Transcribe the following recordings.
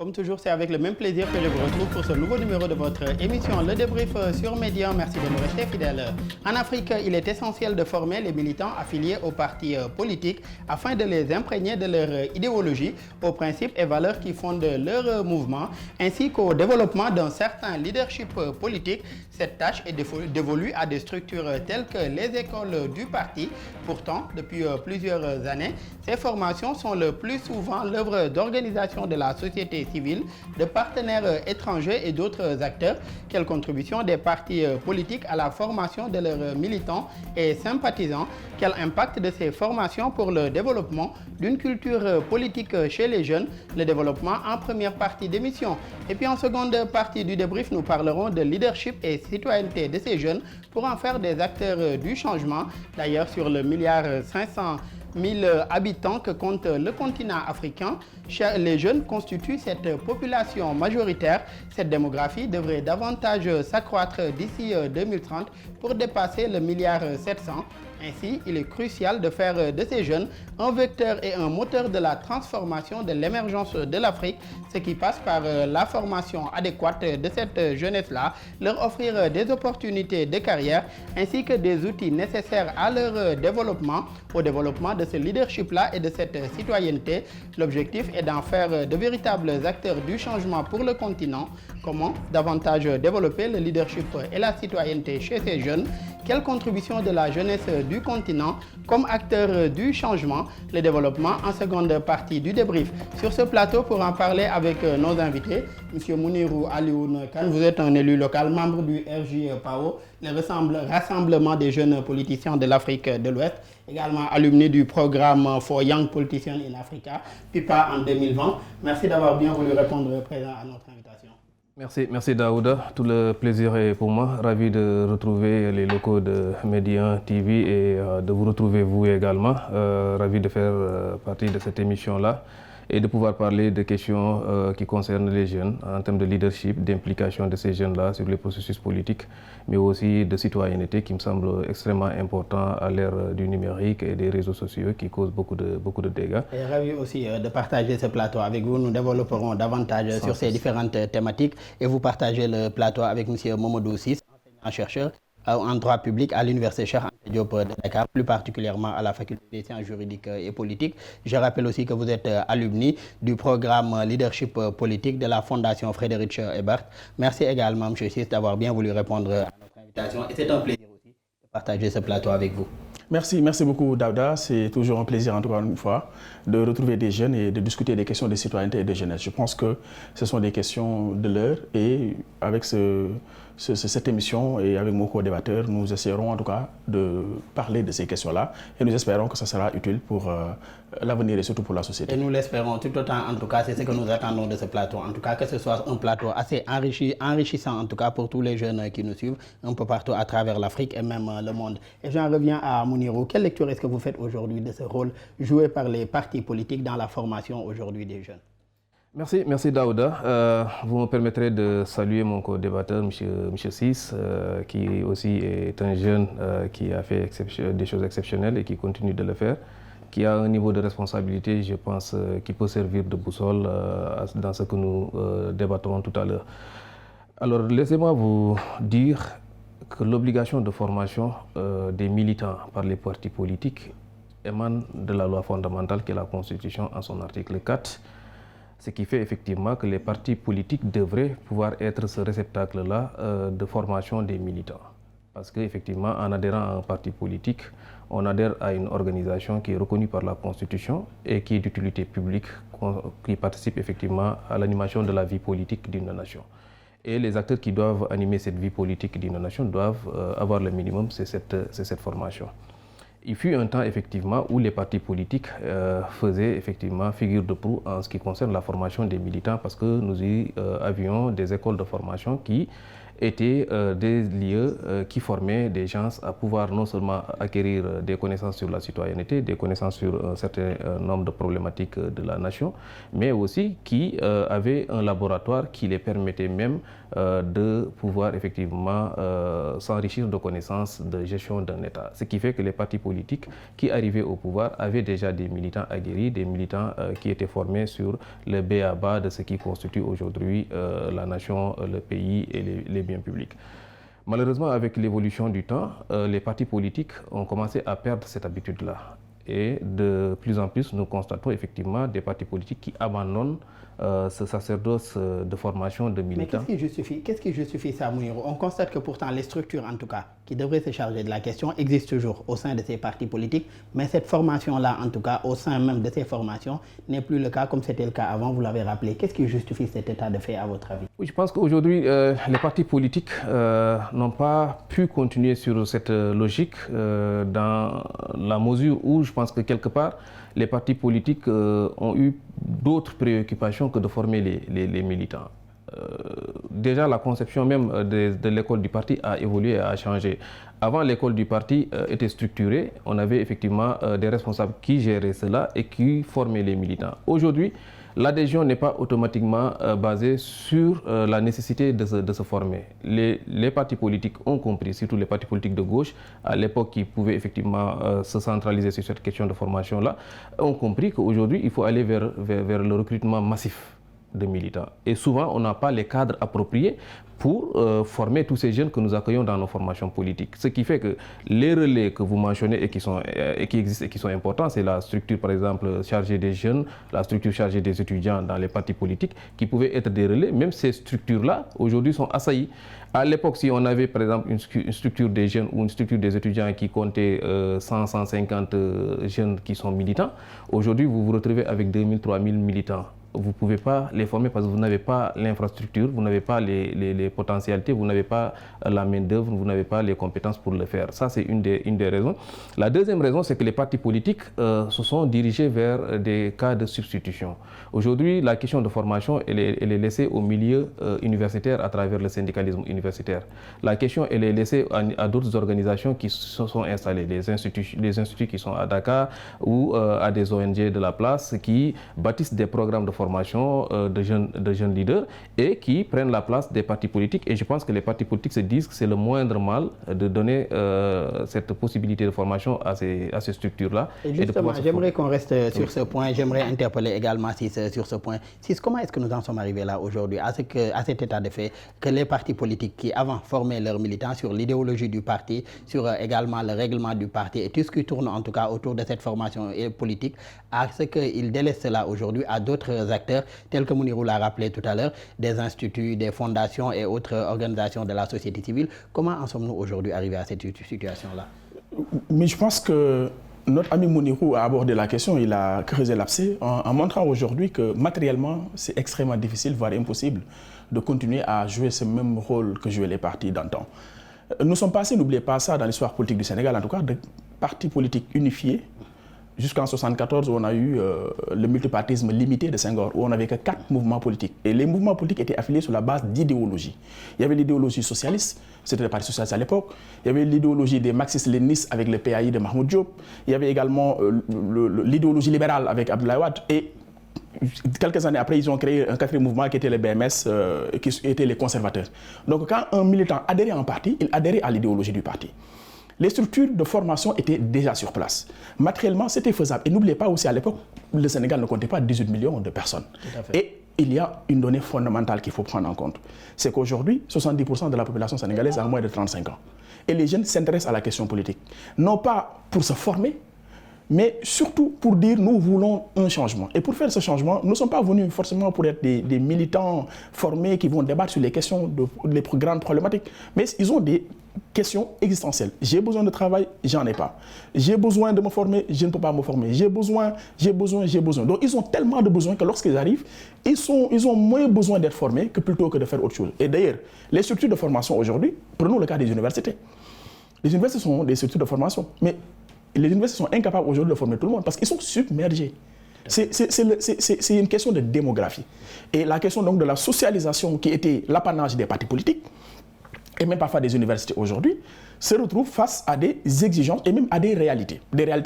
Comme toujours, c'est avec le même plaisir que je vous retrouve pour ce nouveau numéro de votre émission Le Débrief sur Média. Merci de nous rester fidèles. En Afrique, il est essentiel de former les militants affiliés aux partis politiques afin de les imprégner de leur idéologie, aux principes et valeurs qui fondent leur mouvement, ainsi qu'au développement d'un certain leadership politique. Cette tâche est dévolue à des structures telles que les écoles du parti. Pourtant, depuis plusieurs années, ces formations sont le plus souvent l'œuvre d'organisations de la société civile, de partenaires étrangers et d'autres acteurs. Quelle contribution des partis politiques à la formation de leurs militants et sympathisants? Quel impact de ces formations pour le développement d'une culture politique chez les jeunes? Le développement en première partie d'émission. Et puis en seconde partie du débrief, nous parlerons de leadership et citoyenneté de ces jeunes pour en faire des acteurs du changement. D'ailleurs, sur le 1,5 milliard habitants que compte le continent africain, les jeunes constituent cette population majoritaire. Cette démographie devrait davantage s'accroître d'ici 2030 pour dépasser le 1,7 milliard. Ainsi, il est crucial de faire de ces jeunes un vecteur et un moteur de la transformation de l'émergence de l'Afrique, ce qui passe par la formation adéquate de cette jeunesse-là, leur offrir des opportunités de carrière ainsi que des outils nécessaires à leur développement, au développement de ce leadership-là et de cette citoyenneté. L'objectif est d'en faire de véritables acteurs du changement pour le continent. Comment davantage développer le leadership et la citoyenneté chez ces jeunes? Quelle contribution de la jeunesse du continent comme acteur du changement? Le développement en seconde partie du débrief. Sur ce plateau, pour en parler avec nos invités, M. Mounirou Alioune Kane, vous êtes un élu local, membre du RJ-PAO, le Rassemblement des jeunes politiciens de l'Afrique de l'Ouest, également alumni du programme For Young Politicians in Africa, PIPA en 2020. Merci d'avoir bien voulu répondre présent à notre invitation. Merci Daouda, tout le plaisir est pour moi, ravi de retrouver les locaux de Média TV et de vous retrouver vous également, ravi de faire partie de cette émission-là et de pouvoir parler de questions qui concernent les jeunes en termes de leadership, d'implication de ces jeunes-là sur les processus politiques, mais aussi de citoyenneté qui me semble extrêmement important à l'ère du numérique et des réseaux sociaux qui causent beaucoup de dégâts. Et ravi aussi de partager ce plateau avec vous. Nous développerons davantage sur ces différentes thématiques et vous partagez le plateau avec M. Momodou Sis, enseignant-chercheur en droit public à l'Université Cheikh Anta Diop de Dakar, plus particulièrement à la faculté des sciences juridiques et politiques. Je rappelle aussi que vous êtes alumni du programme Leadership politique de la Fondation Frédéric Ebert. Merci également, M. Sis, d'avoir bien voulu répondre à notre invitation. Et c'est un plaisir aussi de partager ce plateau avec vous. Merci beaucoup Daouda. C'est toujours un plaisir, en tout cas une fois, de retrouver des jeunes et de discuter des questions de citoyenneté et de jeunesse. Je pense que ce sont des questions de l'heure et avec cette émission et avec mon co-débatteur, nous essaierons en tout cas de parler de ces questions-là et nous espérons que ça sera utile pour l'avenir et surtout pour la société. Et nous l'espérons tout autant, en tout cas, c'est ce que nous attendons de ce plateau. En tout cas, que ce soit un plateau assez enrichissant, en tout cas pour tous les jeunes qui nous suivent un peu partout à travers l'Afrique et même le monde. Et j'en reviens à Mounirou. Quelle lecture est-ce que vous faites aujourd'hui de ce rôle joué par les partis politiques dans la formation aujourd'hui des jeunes? Merci Daouda. Vous me permettrez de saluer mon co-débatteur, M. Sis, qui aussi est un jeune qui a fait des choses exceptionnelles et qui continue de le faire, qui a un niveau de responsabilité, je pense, qui peut servir de boussole dans ce que nous débattrons tout à l'heure. Alors, laissez-moi vous dire que l'obligation de formation des militants par les partis politiques émane de la loi fondamentale qui est la Constitution en son article 4, ce qui fait effectivement que les partis politiques devraient pouvoir être ce réceptacle-là de formation des militants. Parce qu'effectivement, en adhérant à un parti politique, on adhère à une organisation qui est reconnue par la Constitution et qui est d'utilité publique, qui participe effectivement à l'animation de la vie politique d'une nation. Et les acteurs qui doivent animer cette vie politique d'une nation doivent avoir le minimum, c'est cette formation. Il fut un temps effectivement où les partis politiques faisaient effectivement figure de proue en ce qui concerne la formation des militants parce que nous y avions des écoles de formation qui étaient des lieux qui formaient des gens à pouvoir non seulement acquérir des connaissances sur la citoyenneté, des connaissances sur un certain nombre de problématiques de la nation, mais aussi qui avaient un laboratoire qui les permettait même de pouvoir effectivement s'enrichir de connaissances de gestion d'un État. Ce qui fait que les partis politiques qui arrivaient au pouvoir avaient déjà des militants aguerris, des militants qui étaient formés sur le b.a.-ba de ce qui constitue aujourd'hui la nation, le pays et les biens publics. Malheureusement, avec l'évolution du temps, les partis politiques ont commencé à perdre cette habitude-là. Et de plus en plus, nous constatons effectivement des partis politiques qui abandonnent ce sacerdoce de formation de militants. Mais qu'est-ce qui justifie ça, Mounirou? On constate que pourtant les structures, en tout cas, qui devraient se charger de la question, existent toujours au sein de ces partis politiques, mais cette formation-là, en tout cas, au sein même de ces formations, n'est plus le cas comme c'était le cas avant, vous l'avez rappelé. Qu'est-ce qui justifie cet état de fait, à votre avis? Oui, je pense qu'aujourd'hui, les partis politiques n'ont pas pu continuer sur cette logique dans la mesure où je pense que quelque part, les partis politiques ont eu d'autres préoccupations que de former les militants. Déjà, la conception même de l'école du parti a évolué et a changé. Avant, l'école du parti était structurée. On avait effectivement des responsables qui géraient cela et qui formaient les militants. Aujourd'hui, l'adhésion n'est pas automatiquement basée sur la nécessité de se former. Les partis politiques ont compris, surtout les partis politiques de gauche, à l'époque qui pouvaient effectivement se centraliser sur cette question de formation-là, ont compris qu'aujourd'hui, il faut aller vers le recrutement massif de militants. Et souvent, on n'a pas les cadres appropriés pour former tous ces jeunes que nous accueillons dans nos formations politiques. Ce qui fait que les relais que vous mentionnez et qui existent et qui sont importants, c'est la structure, par exemple, chargée des jeunes, la structure chargée des étudiants dans les partis politiques, qui pouvaient être des relais. Même ces structures-là, aujourd'hui, sont assaillies. À l'époque, si on avait, par exemple, une structure des jeunes ou une structure des étudiants qui comptait 100-150 jeunes qui sont militants, aujourd'hui, vous vous retrouvez avec 2000-3000 militants. Vous ne pouvez pas les former parce que vous n'avez pas l'infrastructure, vous n'avez pas les potentialités, vous n'avez pas la main-d'œuvre, vous n'avez pas les compétences pour le faire. Ça, c'est une des raisons. La deuxième raison, c'est que les partis politiques se sont dirigés vers des cas de substitution. Aujourd'hui, la question de formation, elle est laissée au milieu universitaire à travers le syndicalisme universitaire. La question, elle est laissée à d'autres organisations qui se sont installées, les instituts qui sont à Dakar ou à des ONG de la place qui bâtissent des programmes de formation de jeunes leaders et qui prennent la place des partis politiques. Et je pense que les partis politiques se disent que c'est le moindre mal de donner cette possibilité de formation à ces structures-là. Et justement, j'aimerais qu'on reste sur ce point. J'aimerais interpeller également sur ce point. Comment est-ce que nous en sommes arrivés là aujourd'hui, à cet état de fait, que les partis politiques qui avant formaient leurs militants sur l'idéologie du parti, sur également le règlement du parti et tout ce qui tourne en tout cas autour de cette formation politique, à ce qu'ils délaissent cela aujourd'hui à d'autres acteurs, tels que Mounirou l'a rappelé tout à l'heure, des instituts, des fondations et autres organisations de la société civile. Comment en sommes-nous aujourd'hui arrivés à cette situation-là? Mais je pense que notre ami Mounirou a abordé la question, il a creusé l'abcès en montrant aujourd'hui que matériellement, c'est extrêmement difficile, voire impossible, de continuer à jouer ce même rôle que jouaient les partis d'antan. Nous sommes passés, n'oubliez pas ça, dans l'histoire politique du Sénégal, en tout cas, de partis politiques unifiés, jusqu'en 1974, où on a eu le multipartisme limité de Senghor, où on n'avait que 4 mouvements politiques. Et les mouvements politiques étaient affiliés sur la base d'idéologie. Il y avait l'idéologie socialiste, c'était le Parti socialiste à l'époque. Il y avait l'idéologie des marxistes-léninistes avec le PAI de Mahmoud Diop. Il y avait également l'idéologie libérale avec Abdoulaye Wade. Et quelques années après, ils ont créé un 4e mouvement qui était le BMS, qui étaient les conservateurs. Donc quand un militant adhérait à un parti, il adhérait à l'idéologie du parti. Les structures de formation étaient déjà sur place. Matériellement, c'était faisable. Et n'oubliez pas aussi, à l'époque, le Sénégal ne comptait pas 18 millions de personnes. Et il y a une donnée fondamentale qu'il faut prendre en compte. C'est qu'aujourd'hui, 70% de la population sénégalaise a moins de 35 ans. Et les jeunes s'intéressent à la question politique. Non pas pour se former, mais surtout pour dire nous voulons un changement. Et pour faire ce changement, nous ne sommes pas venus forcément pour être des militants formés qui vont débattre sur les questions, les grandes problématiques, mais ils ont des questions existentielles. J'ai besoin de travail, j'en ai pas. J'ai besoin de me former, je ne peux pas me former. J'ai besoin. Donc ils ont tellement de besoins que lorsqu'ils arrivent, ils ont moins besoin d'être formés que plutôt que de faire autre chose. Et d'ailleurs, les structures de formation aujourd'hui, prenons le cas des universités. Les universités sont des structures de formation, mais les universités sont incapables aujourd'hui de former tout le monde parce qu'ils sont submergés. C'est une question de démographie. Et la question donc de la socialisation qui était l'apanage des partis politiques, et même parfois des universités aujourd'hui, se retrouvent face à des exigences et même à des réalités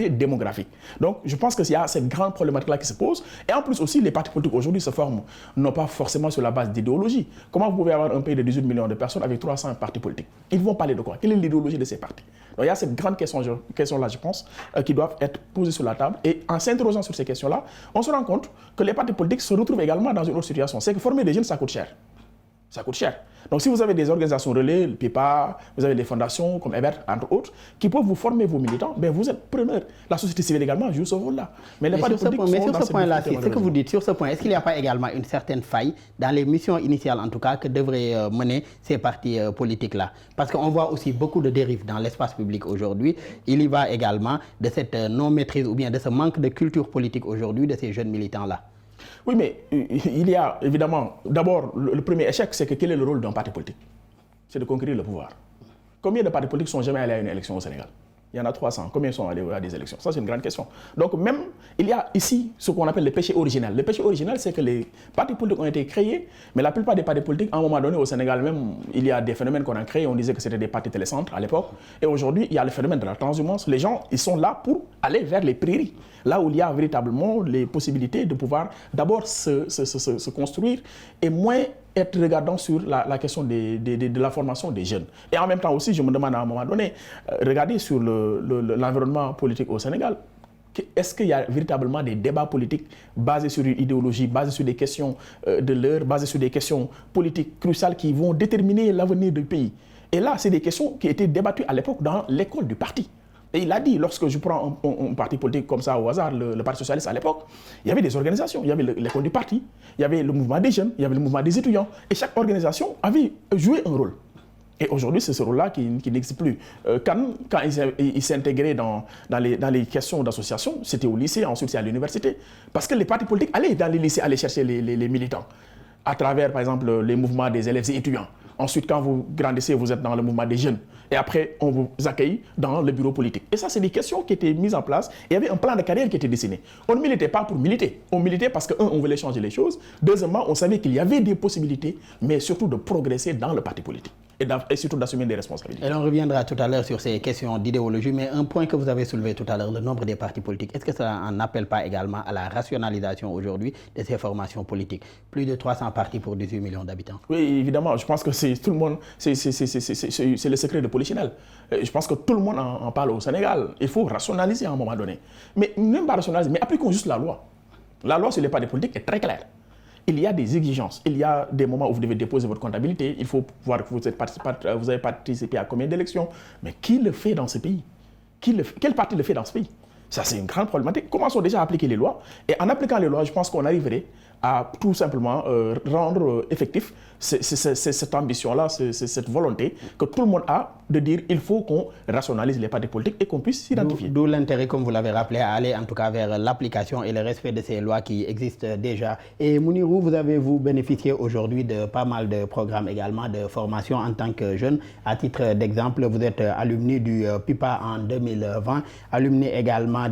démographiques. Donc, je pense qu'il y a cette grande problématique-là qui se pose. Et en plus aussi, les partis politiques aujourd'hui se forment non pas forcément sur la base d'idéologie. Comment vous pouvez avoir un pays de 18 millions de personnes avec 300 partis politiques? Ils vont parler de quoi? Quelle est l'idéologie de ces partis? Donc, il y a cette grande question-là, je pense, qui doivent être posées sur la table. Et en s'interrogeant sur ces questions-là, on se rend compte que les partis politiques se retrouvent également dans une autre situation. C'est que former des jeunes, ça coûte cher. Ça coûte cher. Donc, si vous avez des organisations relais, le PIPA, vous avez des fondations comme Ebert, entre autres, qui peuvent vous former vos militants, ben vous êtes preneurs. La société civile également joue ce rôle-là. Mais sur ce point-là, ce que vous dites, sur ce point, est-ce qu'il n'y a pas également une certaine faille dans les missions initiales, en tout cas, que devraient mener ces partis politiques-là? Parce qu'on voit aussi beaucoup de dérives dans l'espace public aujourd'hui. Il y va également de cette non-maîtrise ou bien de ce manque de culture politique aujourd'hui de ces jeunes militants-là. Oui, mais il y a évidemment, d'abord, le premier échec, c'est que quel est le rôle d'un parti politique? C'est de conquérir le pouvoir. Combien de partis politiques sont jamais allés à une élection au Sénégal? Il y en a 300. Combien sont allés à des élections? Ça, c'est une grande question. Donc, même, il y a ici ce qu'on appelle le péché original. Le péché original, c'est que les partis politiques ont été créés, mais la plupart des partis politiques, à un moment donné, au Sénégal même, il y a des phénomènes qu'on a créés. On disait que c'était des partis télécentres à l'époque. Et aujourd'hui, il y a le phénomène de la transhumance. Les gens, ils sont là pour aller vers les prairies, là où il y a véritablement les possibilités de pouvoir d'abord se construire et moins être regardant sur la question de la formation des jeunes. Et en même temps aussi, je me demande à un moment donné, regardez sur l'environnement politique au Sénégal. Est-ce qu'il y a véritablement des débats politiques basés sur une idéologie, basés sur des questions de l'heure, basés sur des questions politiques cruciales qui vont déterminer l'avenir du pays? Et là, c'est des questions qui étaient débattues à l'époque dans l'école du parti. Et il a dit, lorsque je prends un parti politique comme ça au hasard, le Parti socialiste à l'époque, il y avait des organisations, il y avait l'école du parti, il y avait le mouvement des jeunes, il y avait le mouvement des étudiants. Et chaque organisation avait joué un rôle. Et aujourd'hui, c'est ce rôle-là qui n'existe plus. Quand il s'est intégré dans les questions d'association, c'était au lycée, ensuite c'est à l'université. Parce que les partis politiques allaient dans les lycées aller chercher les militants, à travers, par exemple, les mouvements des élèves et étudiants. Ensuite, quand vous grandissez, vous êtes dans le mouvement des jeunes. Et après, on vous accueille dans le bureau politique. Et ça, c'est des questions qui étaient mises en place. Et il y avait un plan de carrière qui était dessiné. On ne militait pas pour militer. On militait parce que, on voulait changer les choses. Deuxièmement, on savait qu'il y avait des possibilités, mais surtout de progresser dans le parti politique. Et surtout d'assumer des responsabilités. Et on reviendra tout à l'heure sur ces questions d'idéologie, mais un point que vous avez soulevé tout à l'heure, le nombre des partis politiques, est-ce que ça n'appelle pas également à la rationalisation aujourd'hui de ces formations politiques? Plus de 300 partis pour 18 millions d'habitants. Oui, évidemment, je pense que c'est tout le monde, c'est le secret de Polichinelle. Je pense que tout le monde en parle au Sénégal. Il faut rationaliser à un moment donné. Mais même pas rationaliser, mais appliquons juste la loi. La loi sur les partis politiques est très claire. Il y a des exigences. Il y a des moments où vous devez déposer votre comptabilité. Il faut voir que vous avez participé à combien d'élections. Mais qui le fait dans ce pays? Quel parti le fait dans ce pays? Ça, c'est une grande problématique. Commençons déjà à appliquer les lois. Et en appliquant les lois, je pense qu'on arriverait à tout simplement rendre effectif cette ambition-là, cette volonté que tout le monde a de dire il faut qu'on rationalise les partis politiques et qu'on puisse s'identifier. D'où l'intérêt, comme vous l'avez rappelé, à aller en tout cas vers l'application et le respect de ces lois qui existent déjà. Et Mounirou, vous avez bénéficié aujourd'hui de pas mal de programmes également de formation en tant que jeune. À titre d'exemple, vous êtes alumni du PIPA en 2020, alumni également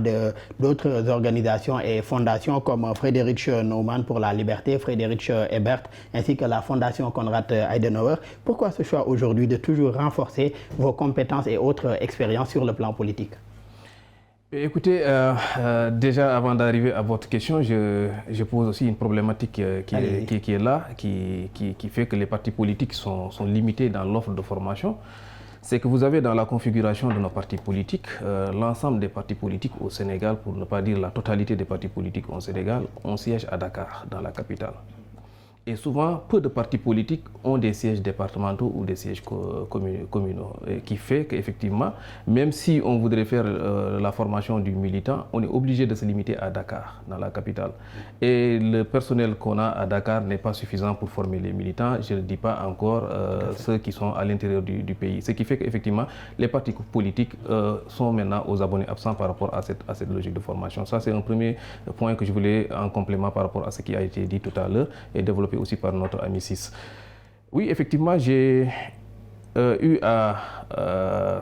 d'autres organisations et fondations comme Friedrich Naumann pour la liberté, Friedrich Ebert, ainsi que la fondation Konrad Adenauer. Pourquoi ce choix aujourd'hui de toujours renforcer vos compétences et autres expériences sur le plan politique? Écoutez, déjà avant d'arriver à votre question, je pose aussi une problématique qui est là, qui fait que les partis politiques sont limités dans l'offre de formation. C'est que vous avez dans la configuration de nos partis politiques, l'ensemble des partis politiques au Sénégal, pour ne pas dire la totalité des partis politiques au Sénégal, on siège à Dakar, dans la capitale. Et souvent, peu de partis politiques ont des sièges départementaux ou des sièges communaux, qui fait qu'effectivement, même si on voudrait faire la formation du militant, on est obligé de se limiter à Dakar, dans la capitale. Et le personnel qu'on a à Dakar n'est pas suffisant pour former les militants, je ne dis pas encore ceux qui sont à l'intérieur du pays. Ce qui fait qu'effectivement, les partis politiques sont maintenant aux abonnés absents par rapport à cette logique de formation. Ça, c'est un premier point que je voulais en complément par rapport à ce qui a été dit tout à l'heure et développé aussi par notre ami Sis. Oui, effectivement, j'ai eu à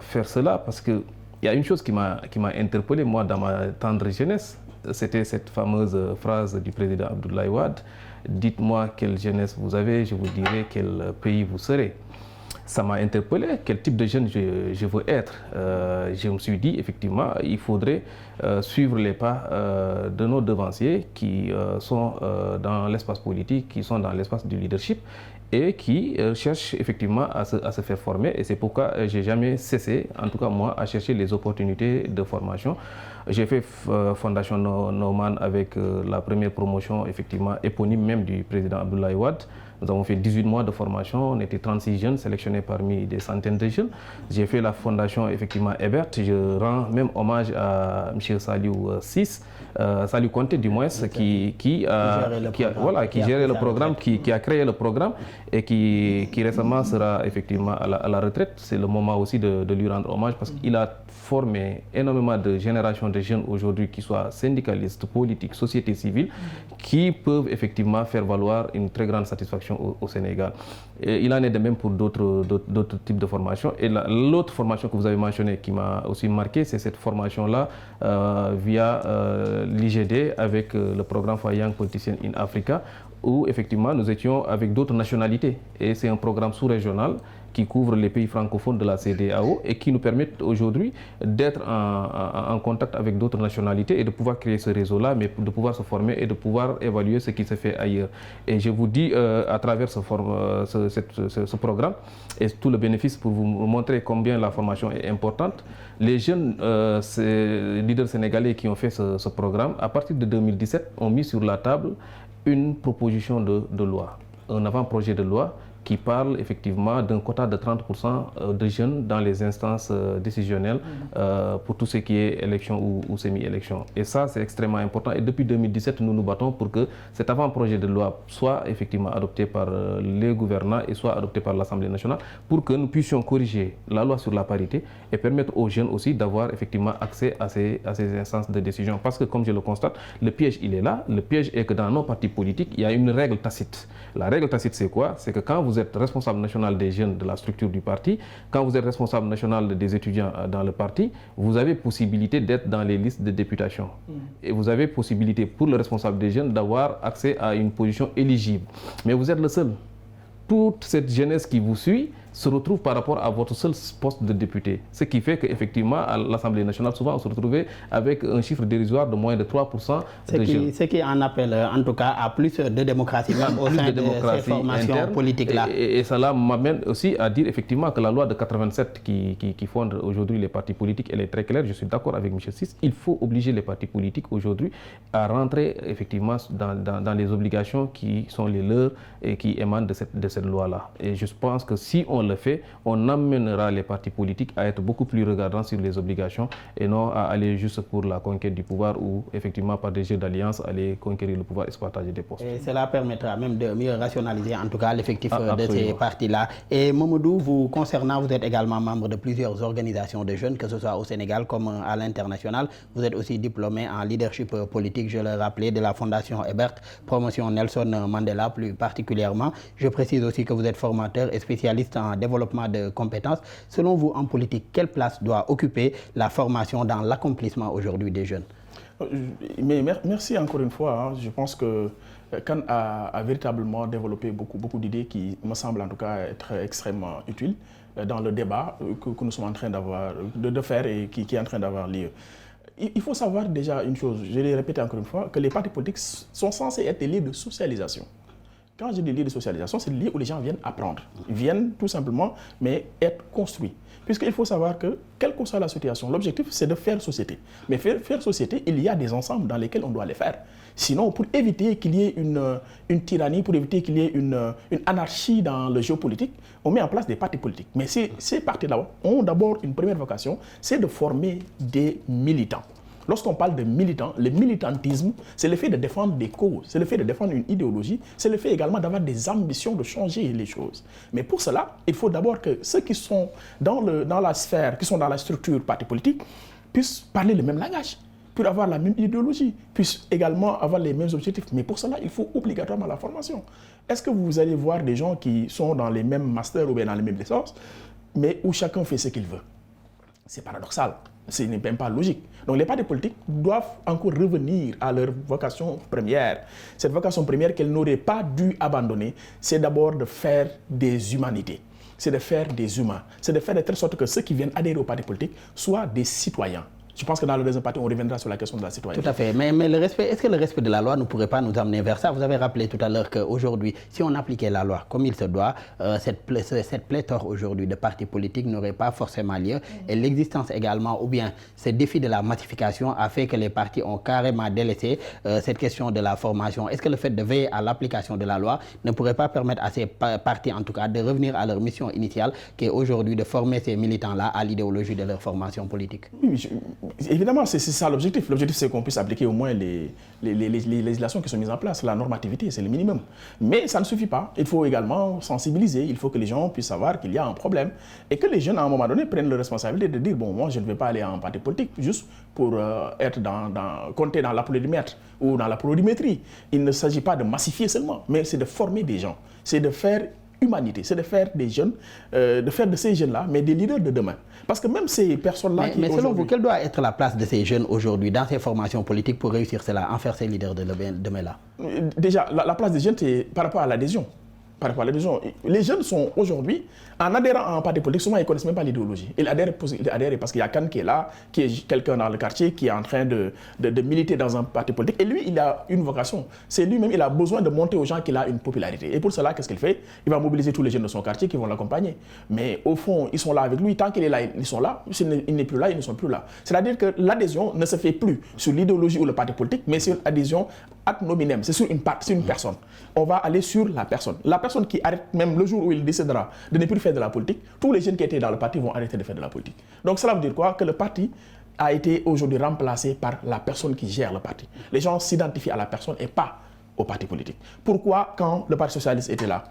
faire cela parce qu'il y a une chose qui m'a interpellé, moi, dans ma tendre jeunesse. C'était cette fameuse phrase du président Abdoulaye Wade. Dites-moi quelle jeunesse vous avez, je vous dirai quel pays vous serez. ça m'a interpellé. Quel type de jeune je veux être? Je me suis dit, effectivement, il faudrait suivre les pas de nos devanciers qui sont dans l'espace politique, qui sont dans l'espace du leadership et qui cherchent effectivement à se faire former. Et c'est pourquoi je n'ai jamais cessé, en tout cas moi, à chercher les opportunités de formation. J'ai fait Fondation Nauman avec la première promotion, effectivement, éponyme même du président Abdoulaye Wade. Nous avons fait 18 mois de formation, on était 36 jeunes sélectionnés parmi des centaines de jeunes. J'ai fait la fondation effectivement Ebert, je rends même hommage à M. Saliou VI, Saliou Conté du moins, qui gérait le programme, qui a créé le programme et qui récemment sera effectivement à la retraite. C'est le moment aussi de lui rendre hommage parce qu'il a formé énormément de générations de jeunes aujourd'hui qui soient syndicalistes, politiques, société civile, qui peuvent effectivement faire valoir une très grande satisfaction au Sénégal. Et il en est de même pour d'autres types de formations. Et l'autre formation que vous avez mentionnée qui m'a aussi marqué, c'est cette formation-là via l'IGD avec le programme For Young Politicians in Africa, où effectivement nous étions avec d'autres nationalités. Et c'est un programme sous-régional qui couvre les pays francophones de la CEDEAO et qui nous permettent aujourd'hui d'être en contact avec d'autres nationalités et de pouvoir créer ce réseau-là, mais de pouvoir se former et de pouvoir évaluer ce qui se fait ailleurs. Et je vous dis à travers ce programme et tout le bénéfice pour vous montrer combien la formation est importante, les jeunes leaders sénégalais qui ont fait ce programme, à partir de 2017, ont mis sur la table une proposition de loi, un avant-projet de loi qui parle effectivement d'un quota de 30% de jeunes dans les instances décisionnelles pour tout ce qui est élection ou semi-élection. Et ça, c'est extrêmement important. Et depuis 2017, nous nous battons pour que cet avant-projet de loi soit effectivement adopté par les gouvernants et soit adopté par l'Assemblée nationale pour que nous puissions corriger la loi sur la parité et permettre aux jeunes aussi d'avoir effectivement accès à ces instances de décision. Parce que, comme je le constate, le piège, il est là. Le piège est que dans nos partis politiques, il y a une règle tacite. La règle tacite, c'est quoi? C'est que quand vous êtes responsable national des jeunes de la structure du parti, quand vous êtes responsable national des étudiants dans le parti, vous avez possibilité d'être dans les listes de députation. Et vous avez possibilité pour le responsable des jeunes d'avoir accès à une position éligible. Mais vous êtes le seul. Toute cette jeunesse qui vous suit se retrouve par rapport à votre seul poste de député. Ce qui fait qu'effectivement, à l'Assemblée nationale, souvent, on se retrouvait avec un chiffre dérisoire de moins de 3% de jeunes. Ce qui en appelle, en tout cas, à plus de démocratie, même au sein de ces formations politiques-là. Et cela m'amène aussi à dire effectivement que la loi de 87 qui fonde aujourd'hui les partis politiques, elle est très claire. Je suis d'accord avec M. Ciss. Il faut obliger les partis politiques aujourd'hui à rentrer effectivement dans les obligations qui sont les leurs et qui émanent de cette loi-là. Et je pense que si on le fait, on amènera les partis politiques à être beaucoup plus regardants sur les obligations et non à aller juste pour la conquête du pouvoir ou effectivement par des jeux d'alliance aller conquérir le pouvoir et se partager des postes. Et cela permettra même de mieux rationaliser en tout cas l'effectif de ces partis-là. Et Mamadou, vous concernant, vous êtes également membre de plusieurs organisations de jeunes, que ce soit au Sénégal comme à l'international. Vous êtes aussi diplômé en leadership politique, je le rappelais, de la Fondation Ebert, promotion Nelson Mandela plus particulièrement. Je précise aussi que vous êtes formateur et spécialiste en développement de compétences. Selon vous, en politique, quelle place doit occuper la formation dans l'accomplissement aujourd'hui des jeunes? Mais merci encore une fois. Je pense que Khan a véritablement développé beaucoup d'idées qui me semblent en tout cas être extrêmement utiles dans le débat que nous sommes en train de faire et qui est en train d'avoir lieu. Il faut savoir déjà une chose, je l'ai répété encore une fois, que les partis politiques sont censés être des lieux de socialisation. Quand je dis lieu de socialisation, c'est le lieu où les gens viennent apprendre. Ils viennent tout simplement, mais être construits. Puisqu'il faut savoir que, quelle que soit la situation, l'objectif, c'est de faire société. Mais faire société, il y a des ensembles dans lesquels on doit les faire. Sinon, pour éviter qu'il y ait une tyrannie, pour éviter qu'il y ait une anarchie dans le géopolitique, on met en place des partis politiques. Mais ces partis-là ont d'abord une première vocation, c'est de former des militants. Lorsqu'on parle de militants, le militantisme, c'est le fait de défendre des causes, c'est le fait de défendre une idéologie, c'est le fait également d'avoir des ambitions de changer les choses. Mais pour cela, il faut d'abord que ceux qui sont dans la sphère, qui sont dans la structure parti politique, puissent parler le même langage, puissent avoir la même idéologie, puissent également avoir les mêmes objectifs. Mais pour cela, il faut obligatoirement la formation. Est-ce que vous allez voir des gens qui sont dans les mêmes masters ou bien dans les mêmes licences, mais où chacun fait ce qu'il veut? C'est paradoxal. Ce n'est même pas logique. Donc les partis politiques doivent encore revenir à leur vocation première. Cette vocation première qu'elles n'auraient pas dû abandonner, c'est d'abord de faire des humanités. c'est de faire des humains. C'est de faire de telle sorte que ceux qui viennent adhérer au parti politique soient des citoyens. Je pense que dans le deuxième partie, on reviendra sur la question de la citoyenneté. Tout à fait. Mais le respect, est-ce que le respect de la loi ne pourrait pas nous amener vers ça? Vous avez rappelé tout à l'heure qu'aujourd'hui, si on appliquait la loi comme il se doit, cette pléthore aujourd'hui de partis politiques n'aurait pas forcément lieu. Et l'existence également, ou bien ce défi de la massification a fait que les partis ont carrément délaissé cette question de la formation. Est-ce que le fait de veiller à l'application de la loi ne pourrait pas permettre à ces partis, en tout cas, de revenir à leur mission initiale, qui est aujourd'hui de former ces militants-là à l'idéologie de leur formation politique? Oui, évidemment, c'est ça l'objectif. L'objectif, c'est qu'on puisse appliquer au moins les législations qui sont mises en place. La normativité, c'est le minimum. Mais ça ne suffit pas. Il faut également sensibiliser. Il faut que les gens puissent savoir qu'il y a un problème. Et que les jeunes, à un moment donné, prennent la responsabilité de dire, bon, moi, je ne vais pas aller en parti politique juste pour compter dans l'applaudimètre ou dans la plurimétrie. Il ne s'agit pas de massifier seulement, mais c'est de former des gens. C'est de faire humanité, c'est de faire des jeunes, de faire de ces jeunes-là, mais des leaders de demain. Parce que même ces personnes-là Mais selon vous, quelle doit être la place de ces jeunes aujourd'hui dans ces formations politiques pour réussir cela, en faire ces leaders de demain-là? Déjà, la place des jeunes, c'est par rapport à l'adhésion. Par rapport à l'adhésion. Les jeunes sont aujourd'hui, en adhérant à un parti politique, souvent ils ne connaissent même pas l'idéologie. Ils adhèrent parce qu'il y a Khan qui est là, qui est quelqu'un dans le quartier, qui est en train de militer dans un parti politique. Et lui, il a une vocation. C'est lui-même, il a besoin de montrer aux gens qu'il a une popularité. Et pour cela, qu'est-ce qu'il fait? Il va mobiliser tous les jeunes de son quartier qui vont l'accompagner. Mais au fond, ils sont là avec lui. Tant qu'il est là, ils sont là. S'il n'est plus là, ils ne sont plus là. C'est-à-dire que l'adhésion ne se fait plus sur l'idéologie ou le parti politique, mais c'est une adhésion ad nominem. C'est sur une personne. On va aller sur la personne. La personne qui arrête, même le jour où il décidera de ne plus faire de la politique, tous les jeunes qui étaient dans le parti vont arrêter de faire de la politique. Donc cela veut dire quoi? Que le parti a été aujourd'hui remplacé par la personne qui gère le parti. Les gens s'identifient à la personne et pas au parti politique. Pourquoi, quand le Parti socialiste était là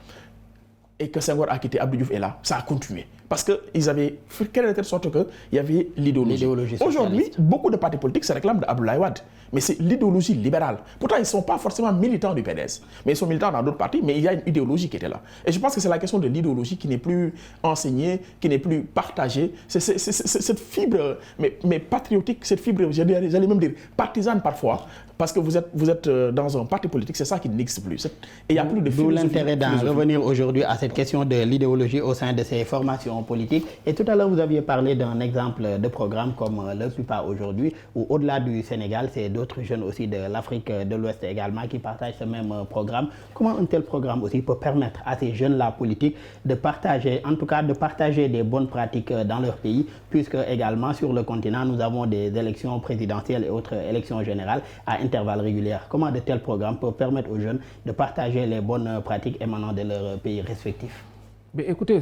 et que Senghor a quitté, Abdou Diouf est là, ça a continué? Parce qu'ils avaient fait de telle sorte qu'il y avait l'idéologie. Aujourd'hui, beaucoup de partis politiques se réclament d'Abdoulaye Wade. Mais c'est l'idéologie libérale. Pourtant, ils ne sont pas forcément militants du PDS. Mais ils sont militants dans d'autres partis, mais il y a une idéologie qui était là. Et je pense que c'est la question de l'idéologie qui n'est plus enseignée, qui n'est plus partagée. C'est cette fibre, mais patriotique, cette fibre, j'allais même dire partisane parfois, parce que vous êtes dans un parti politique, c'est ça qui n'existe plus. Et il n'y a plus de philosophie. D'où l'intérêt d'en revenir aujourd'hui à cette question de l'idéologie au sein de ces formations politiques. Et tout à l'heure, vous aviez parlé d'un exemple de programme comme le PUPA aujourd'hui, où au-delà du Sénégal, c'est d'autres jeunes aussi de l'Afrique de l'Ouest également qui partagent ce même programme. Comment un tel programme aussi peut permettre à ces jeunes-là politiques de partager, en tout cas de partager des bonnes pratiques dans leur pays, puisque également sur le continent, nous avons des élections présidentielles et autres élections générales à intervalles réguliers. Comment de tels programmes peuvent permettre aux jeunes de partager les bonnes pratiques émanant de leur pays respectifs? Mais écoutez,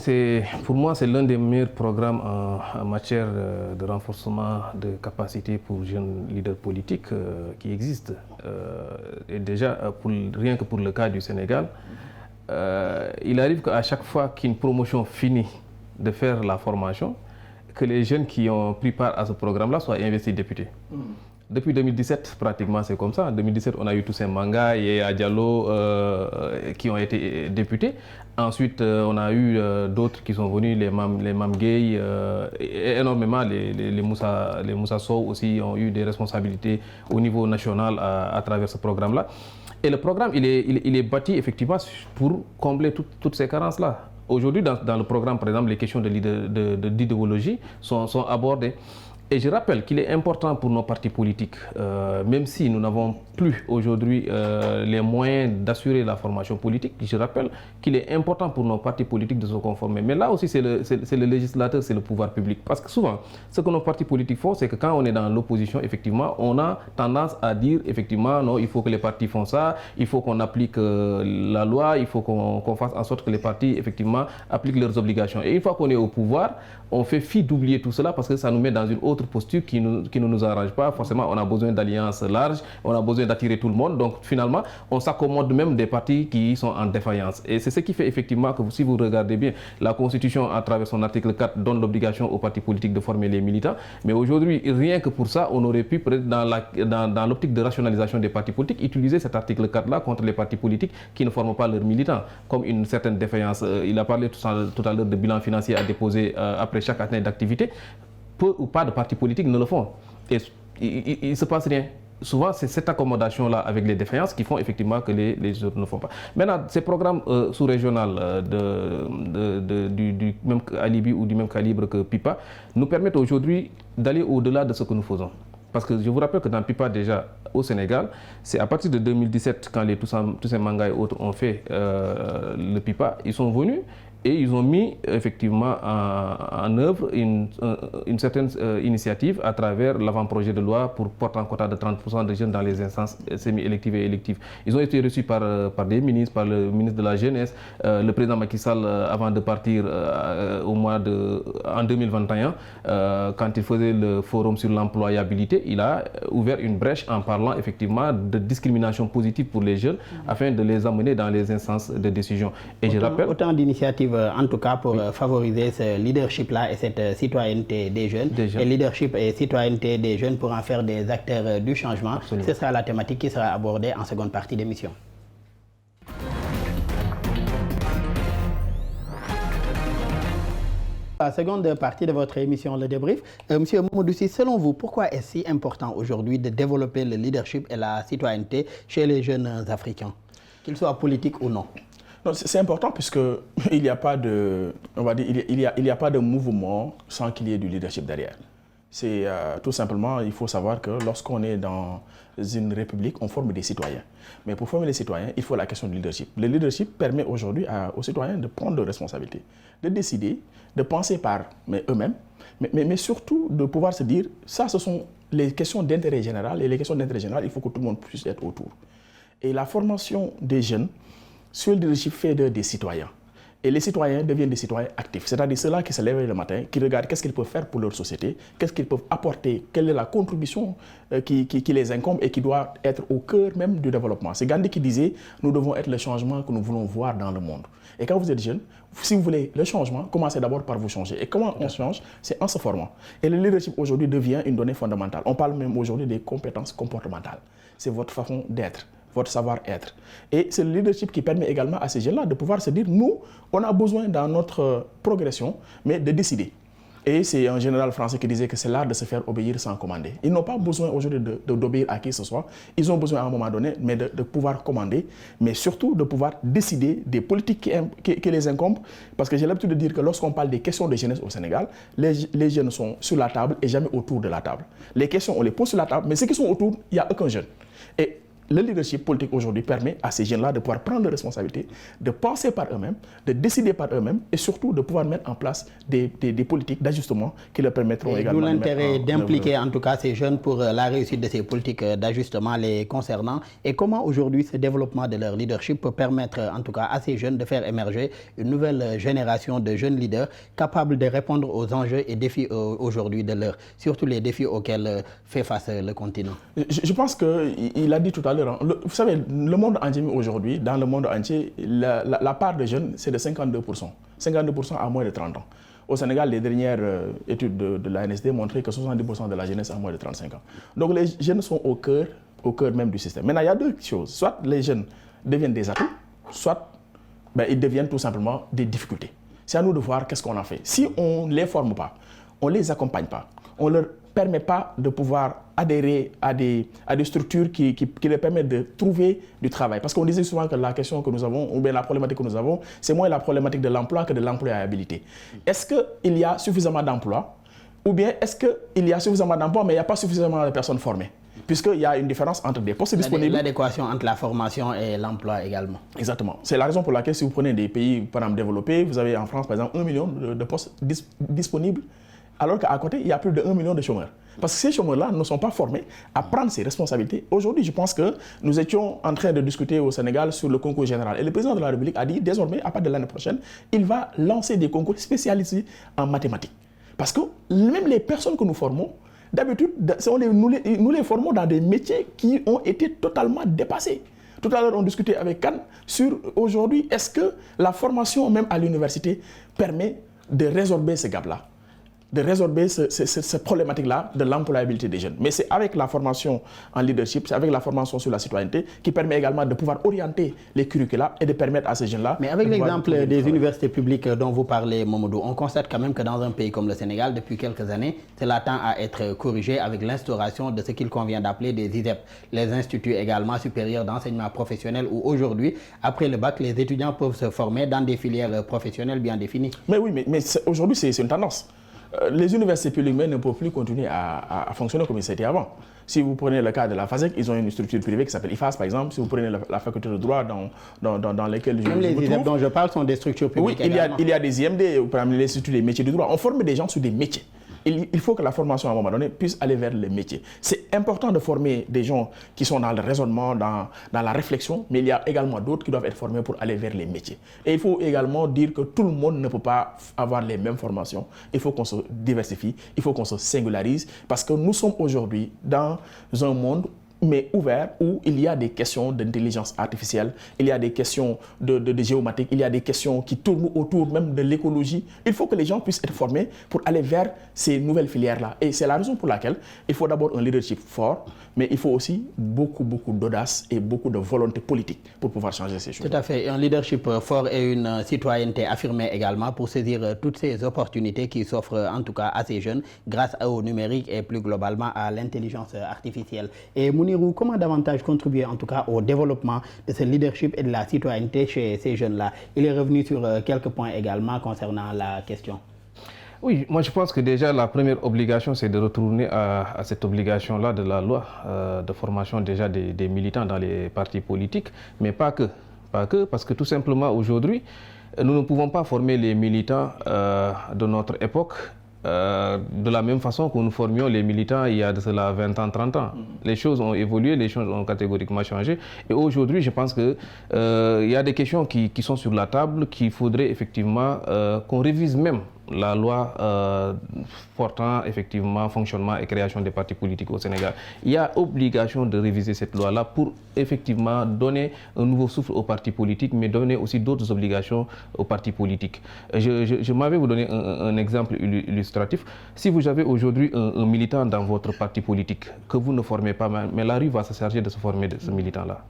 pour moi, c'est l'un des meilleurs programmes en matière de renforcement de capacités pour jeunes leaders politiques qui existent. Et déjà, rien que pour le cas du Sénégal, il arrive qu'à chaque fois qu'une promotion finit de faire la formation, que les jeunes qui ont pris part à ce programme-là soient investis députés. Depuis 2017, pratiquement, c'est comme ça. En 2017, on a eu Toussaint Manga et Diallo qui ont été députés. Ensuite, on a eu d'autres qui sont venus, les Mam Gueye, énormément. Les Moussa Sow aussi ont eu des responsabilités au niveau national à travers ce programme-là. Et le programme, il est bâti effectivement pour combler toutes ces carences-là. Aujourd'hui, dans le programme, par exemple, les questions d'idéologie sont abordées. Et je rappelle qu'il est important pour nos partis politiques, même si nous n'avons plus aujourd'hui les moyens d'assurer la formation politique, je rappelle qu'il est important pour nos partis politiques de se conformer. Mais là aussi, c'est le législateur, c'est le pouvoir public. Parce que souvent, ce que nos partis politiques font, c'est que quand on est dans l'opposition, effectivement, on a tendance à dire, effectivement, non, il faut que les partis font ça, il faut qu'on applique la loi, il faut qu'on fasse en sorte que les partis, effectivement, appliquent leurs obligations. Et une fois qu'on est au pouvoir, on fait fi d'oublier tout cela parce que ça nous met dans une autre posture qui ne nous arrange pas. Forcément, on a besoin d'alliances larges, on a besoin d'attirer tout le monde. Donc finalement, on s'accommode même des partis qui sont en défaillance. Et c'est ce qui fait effectivement que si vous regardez bien, la Constitution, à travers son article 4, donne l'obligation aux partis politiques de former les militants. Mais aujourd'hui, rien que pour ça, on aurait pu, dans l'optique de rationalisation des partis politiques, utiliser cet article 4-là contre les partis politiques qui ne forment pas leurs militants, comme une certaine défaillance. Il a parlé tout à l'heure de bilan financier à déposer après chaque année d'activité. Peu ou pas de partis politiques ne le font. Et il ne se passe rien. souvent, c'est cette accommodation-là avec les défaillances qui font effectivement que les autres ne font pas. Maintenant, ces programmes sous-régionaux du même alibi ou du même calibre que PIPA nous permettent aujourd'hui d'aller au-delà de ce que nous faisons. Parce que je vous rappelle que dans PIPA, déjà, au Sénégal, c'est à partir de 2017, quand les Toussaint Manga et autres ont fait le PIPA, ils sont venus et ils ont mis effectivement en œuvre une certaine initiative à travers l'avant-projet de loi pour porter un quota de 30% de jeunes dans les instances semi-électives et électives. Ils ont été reçus par des ministres, par le ministre de la Jeunesse, le président Macky Sall, avant de partir en 2021, quand il faisait le forum sur l'employabilité, il a ouvert une brèche en parlant effectivement de discrimination positive pour les jeunes afin de les amener dans les instances de décision. Et je rappelle... Autant d'initiatives en tout cas pour favoriser ce leadership-là et cette citoyenneté des jeunes. Et leadership et citoyenneté des jeunes pour en faire des acteurs du changement. Absolument. Ce sera la thématique qui sera abordée en seconde partie d'émission. La seconde partie de votre émission, le débrief. Monsieur Mamadou Sy, selon vous, pourquoi est-ce si important aujourd'hui de développer le leadership et la citoyenneté chez les jeunes africains, qu'ils soient politiques ou non? C'est important puisqu'il n'y a pas de, on va dire, il y a pas de mouvement sans qu'il y ait du leadership derrière. C'est tout simplement, il faut savoir que lorsqu'on est dans une république, on forme des citoyens. Mais pour former les citoyens, il faut la question du leadership. Le leadership permet aujourd'hui aux citoyens de prendre leurs responsabilités, de décider, de penser par eux-mêmes, mais surtout de pouvoir se dire, ça ce sont les questions d'intérêt général, et les questions d'intérêt général, il faut que tout le monde puisse être autour. Et la formation des jeunes sur le leadership fait des citoyens. Et les citoyens deviennent des citoyens actifs. C'est-à-dire ceux-là qui se lèvent le matin, qui regardent qu'est-ce qu'ils peuvent faire pour leur société, qu'est-ce qu'ils peuvent apporter, quelle est la contribution qui les incombe et qui doit être au cœur même du développement. C'est Gandhi qui disait « Nous devons être le changement que nous voulons voir dans le monde ». Et quand vous êtes jeune, si vous voulez le changement, commencez d'abord par vous changer. Et comment on change? C'est en se formant. Et le leadership aujourd'hui devient une donnée fondamentale. On parle même aujourd'hui des compétences comportementales. C'est votre façon d'être, votre savoir-être. Et c'est le leadership qui permet également à ces jeunes-là de pouvoir se dire, nous, on a besoin dans notre progression, mais de décider. Et c'est un général français qui disait que c'est l'art de se faire obéir sans commander. Ils n'ont pas besoin aujourd'hui d'obéir à qui que ce soit. Ils ont besoin à un moment donné mais de pouvoir commander, mais surtout de pouvoir décider des politiques qui les incombent. Parce que j'ai l'habitude de dire que lorsqu'on parle des questions de jeunesse au Sénégal, les jeunes sont sur la table et jamais autour de la table. Les questions, on les pose sur la table, mais ceux qui sont autour, il n'y a aucun jeune. Et le leadership politique aujourd'hui permet à ces jeunes-là de pouvoir prendre des responsabilités, de penser par eux-mêmes, de décider par eux-mêmes et surtout de pouvoir mettre en place des politiques d'ajustement qui leur permettront également... D'où l'intérêt d'impliquer en tout cas ces jeunes pour la réussite de ces politiques d'ajustement les concernant. Et comment aujourd'hui ce développement de leur leadership peut permettre en tout cas à ces jeunes de faire émerger une nouvelle génération de jeunes leaders capables de répondre aux enjeux et défis aujourd'hui de l'heure, surtout les défis auxquels fait face le continent? Je pense qu'il a dit tout à l'heure, vous savez, le monde entier aujourd'hui, dans le monde entier, la part de jeunes, c'est de 52%. 52% à moins de 30 ans. Au Sénégal, les dernières études de l'ANSD montraient que 70% de la jeunesse a moins de 35 ans. Donc les jeunes sont au cœur même du système. Maintenant, il y a deux choses. Soit les jeunes deviennent des atouts, soit ils deviennent tout simplement des difficultés. C'est à nous de voir qu'est-ce qu'on en fait. Si on ne les forme pas, on ne les accompagne pas, on leur permet pas de pouvoir adhérer à des structures qui leur permettent de trouver du travail. Parce qu'on disait souvent que la question que nous avons, ou bien la problématique que nous avons, c'est moins la problématique de l'emploi que de l'employabilité. Est-ce qu'il y a suffisamment d'emplois? Ou bien est-ce qu'il y a suffisamment d'emplois, mais il n'y a pas suffisamment de personnes formées? Puisqu'il y a une différence entre des postes disponibles... L'adéquation entre la formation et l'emploi également. Exactement. C'est la raison pour laquelle si vous prenez des pays, par exemple, développés, vous avez en France, par exemple, 1 million de postes disponibles, alors qu'à côté, il y a plus de 1 million de chômeurs. Parce que ces chômeurs-là ne sont pas formés à prendre ces responsabilités. Aujourd'hui, je pense que nous étions en train de discuter au Sénégal sur le concours général. Et le président de la République a dit, désormais, à partir de l'année prochaine, il va lancer des concours spécialisés en mathématiques. Parce que même les personnes que nous formons, d'habitude, nous les formons dans des métiers qui ont été totalement dépassés. Tout à l'heure, on discutait avec Khan sur aujourd'hui, est-ce que la formation même à l'université permet de résorber ce gap-là? de résorber cette problématique-là de l'employabilité des jeunes. Mais c'est avec la formation en leadership, c'est avec la formation sur la citoyenneté qui permet également de pouvoir orienter les curricula et de permettre à ces jeunes-là... Mais avec l'exemple des universités publiques dont vous parlez, Mamadou, on constate quand même que dans un pays comme le Sénégal, depuis quelques années, cela tend à être corrigé avec l'instauration de ce qu'il convient d'appeler des ISEP, les instituts également supérieurs d'enseignement professionnel, où aujourd'hui, après le bac, les étudiants peuvent se former dans des filières professionnelles bien définies. Mais oui, mais aujourd'hui, c'est une tendance. Les universités publiques ne peuvent plus continuer à fonctionner comme c'était avant. Si vous prenez le cas de la FASEC, ils ont une structure privée qui s'appelle IFAS, par exemple. Si vous prenez la faculté de droit dans lesquelles Même les ISEP dont je parle sont des structures publiques. Oui, il y a des IMD, par exemple l'Institut des métiers du droit. On forme des gens sur des métiers. Il faut que la formation, à un moment donné, puisse aller vers les métiers. C'est important de former des gens qui sont dans le raisonnement, dans la réflexion, mais il y a également d'autres qui doivent être formés pour aller vers les métiers. Et il faut également dire que tout le monde ne peut pas avoir les mêmes formations. Il faut qu'on se diversifie, il faut qu'on se singularise, parce que nous sommes aujourd'hui dans un monde mais ouvert, où il y a des questions d'intelligence artificielle, il y a des questions de géomatique, il y a des questions qui tournent autour même de l'écologie. Il faut que les gens puissent être formés pour aller vers ces nouvelles filières-là. Et c'est la raison pour laquelle il faut d'abord un leadership fort, mais il faut aussi beaucoup d'audace et beaucoup de volonté politique pour pouvoir changer ces choses. Tout à fait. Un leadership fort et une citoyenneté affirmée également pour saisir toutes ces opportunités qui s'offrent en tout cas à ces jeunes grâce au numérique et plus globalement à l'intelligence artificielle. Et Mounirou, comment davantage contribuer en tout cas au développement de ce leadership et de la citoyenneté chez ces jeunes-là? Il est revenu sur quelques points également concernant la question. Oui, moi je pense que déjà la première obligation, c'est de retourner à cette obligation-là de la loi de formation déjà des militants dans les partis politiques, mais pas que, parce que tout simplement aujourd'hui, nous ne pouvons pas former les militants de notre époque de la même façon que nous formions les militants il y a de cela 20 ans, 30 ans. Les choses ont évolué, les choses ont catégoriquement changé. Et aujourd'hui, je pense qu'il y a des questions qui sont sur la table, qu'il faudrait effectivement qu'on révise même la loi portant effectivement fonctionnement et création des partis politiques au Sénégal. Il y a obligation de réviser cette loi-là pour effectivement donner un nouveau souffle aux partis politiques, mais donner aussi d'autres obligations aux partis politiques. Je m'avais vous donner un exemple illustratif. Si vous avez aujourd'hui un militant dans votre parti politique que vous ne formez pas, mais la rue va se charger de se former de ce militant-là.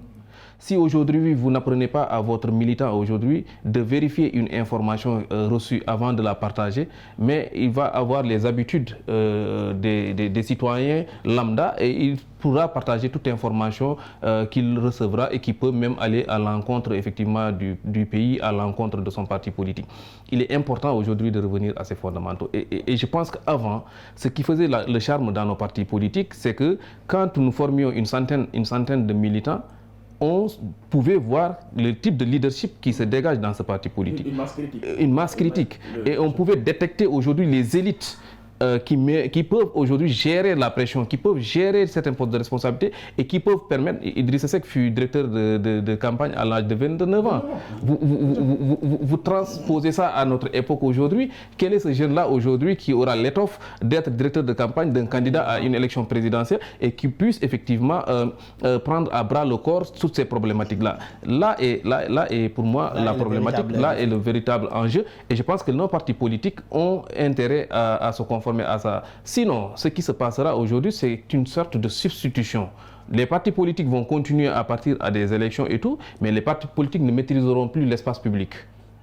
Si aujourd'hui vous n'apprenez pas à votre militant aujourd'hui de vérifier une information reçue avant de la partager, mais il va avoir les habitudes des citoyens lambda et il pourra partager toute information qu'il recevra et qui peut même aller à l'encontre effectivement du pays, à l'encontre de son parti politique. Il est important aujourd'hui de revenir à ces fondamentaux. Et je pense qu'avant, ce qui faisait le charme dans nos partis politiques, c'est que quand nous formions une centaine de militants, on pouvait voir le type de leadership qui se dégage dans ce parti politique. Une masse critique. Une masse critique. Et on pouvait détecter aujourd'hui les élites qui peuvent aujourd'hui gérer la pression, qui peuvent gérer certains postes de responsabilité et qui peuvent permettre... Idrissa Seck fut directeur de campagne à l'âge de 29 ans. Vous transposez ça à notre époque aujourd'hui. Quel est ce jeune-là aujourd'hui qui aura l'étoffe d'être directeur de campagne d'un candidat à une élection présidentielle et qui puisse effectivement prendre à bras le corps toutes ces problématiques-là? Là est pour moi la problématique, là est le véritable enjeu. Et je pense que nos partis politiques ont intérêt à se conformer à ça. Sinon, ce qui se passera aujourd'hui, c'est une sorte de substitution. Les partis politiques vont continuer à partir à des élections et tout, mais les partis politiques ne maîtriseront plus l'espace public.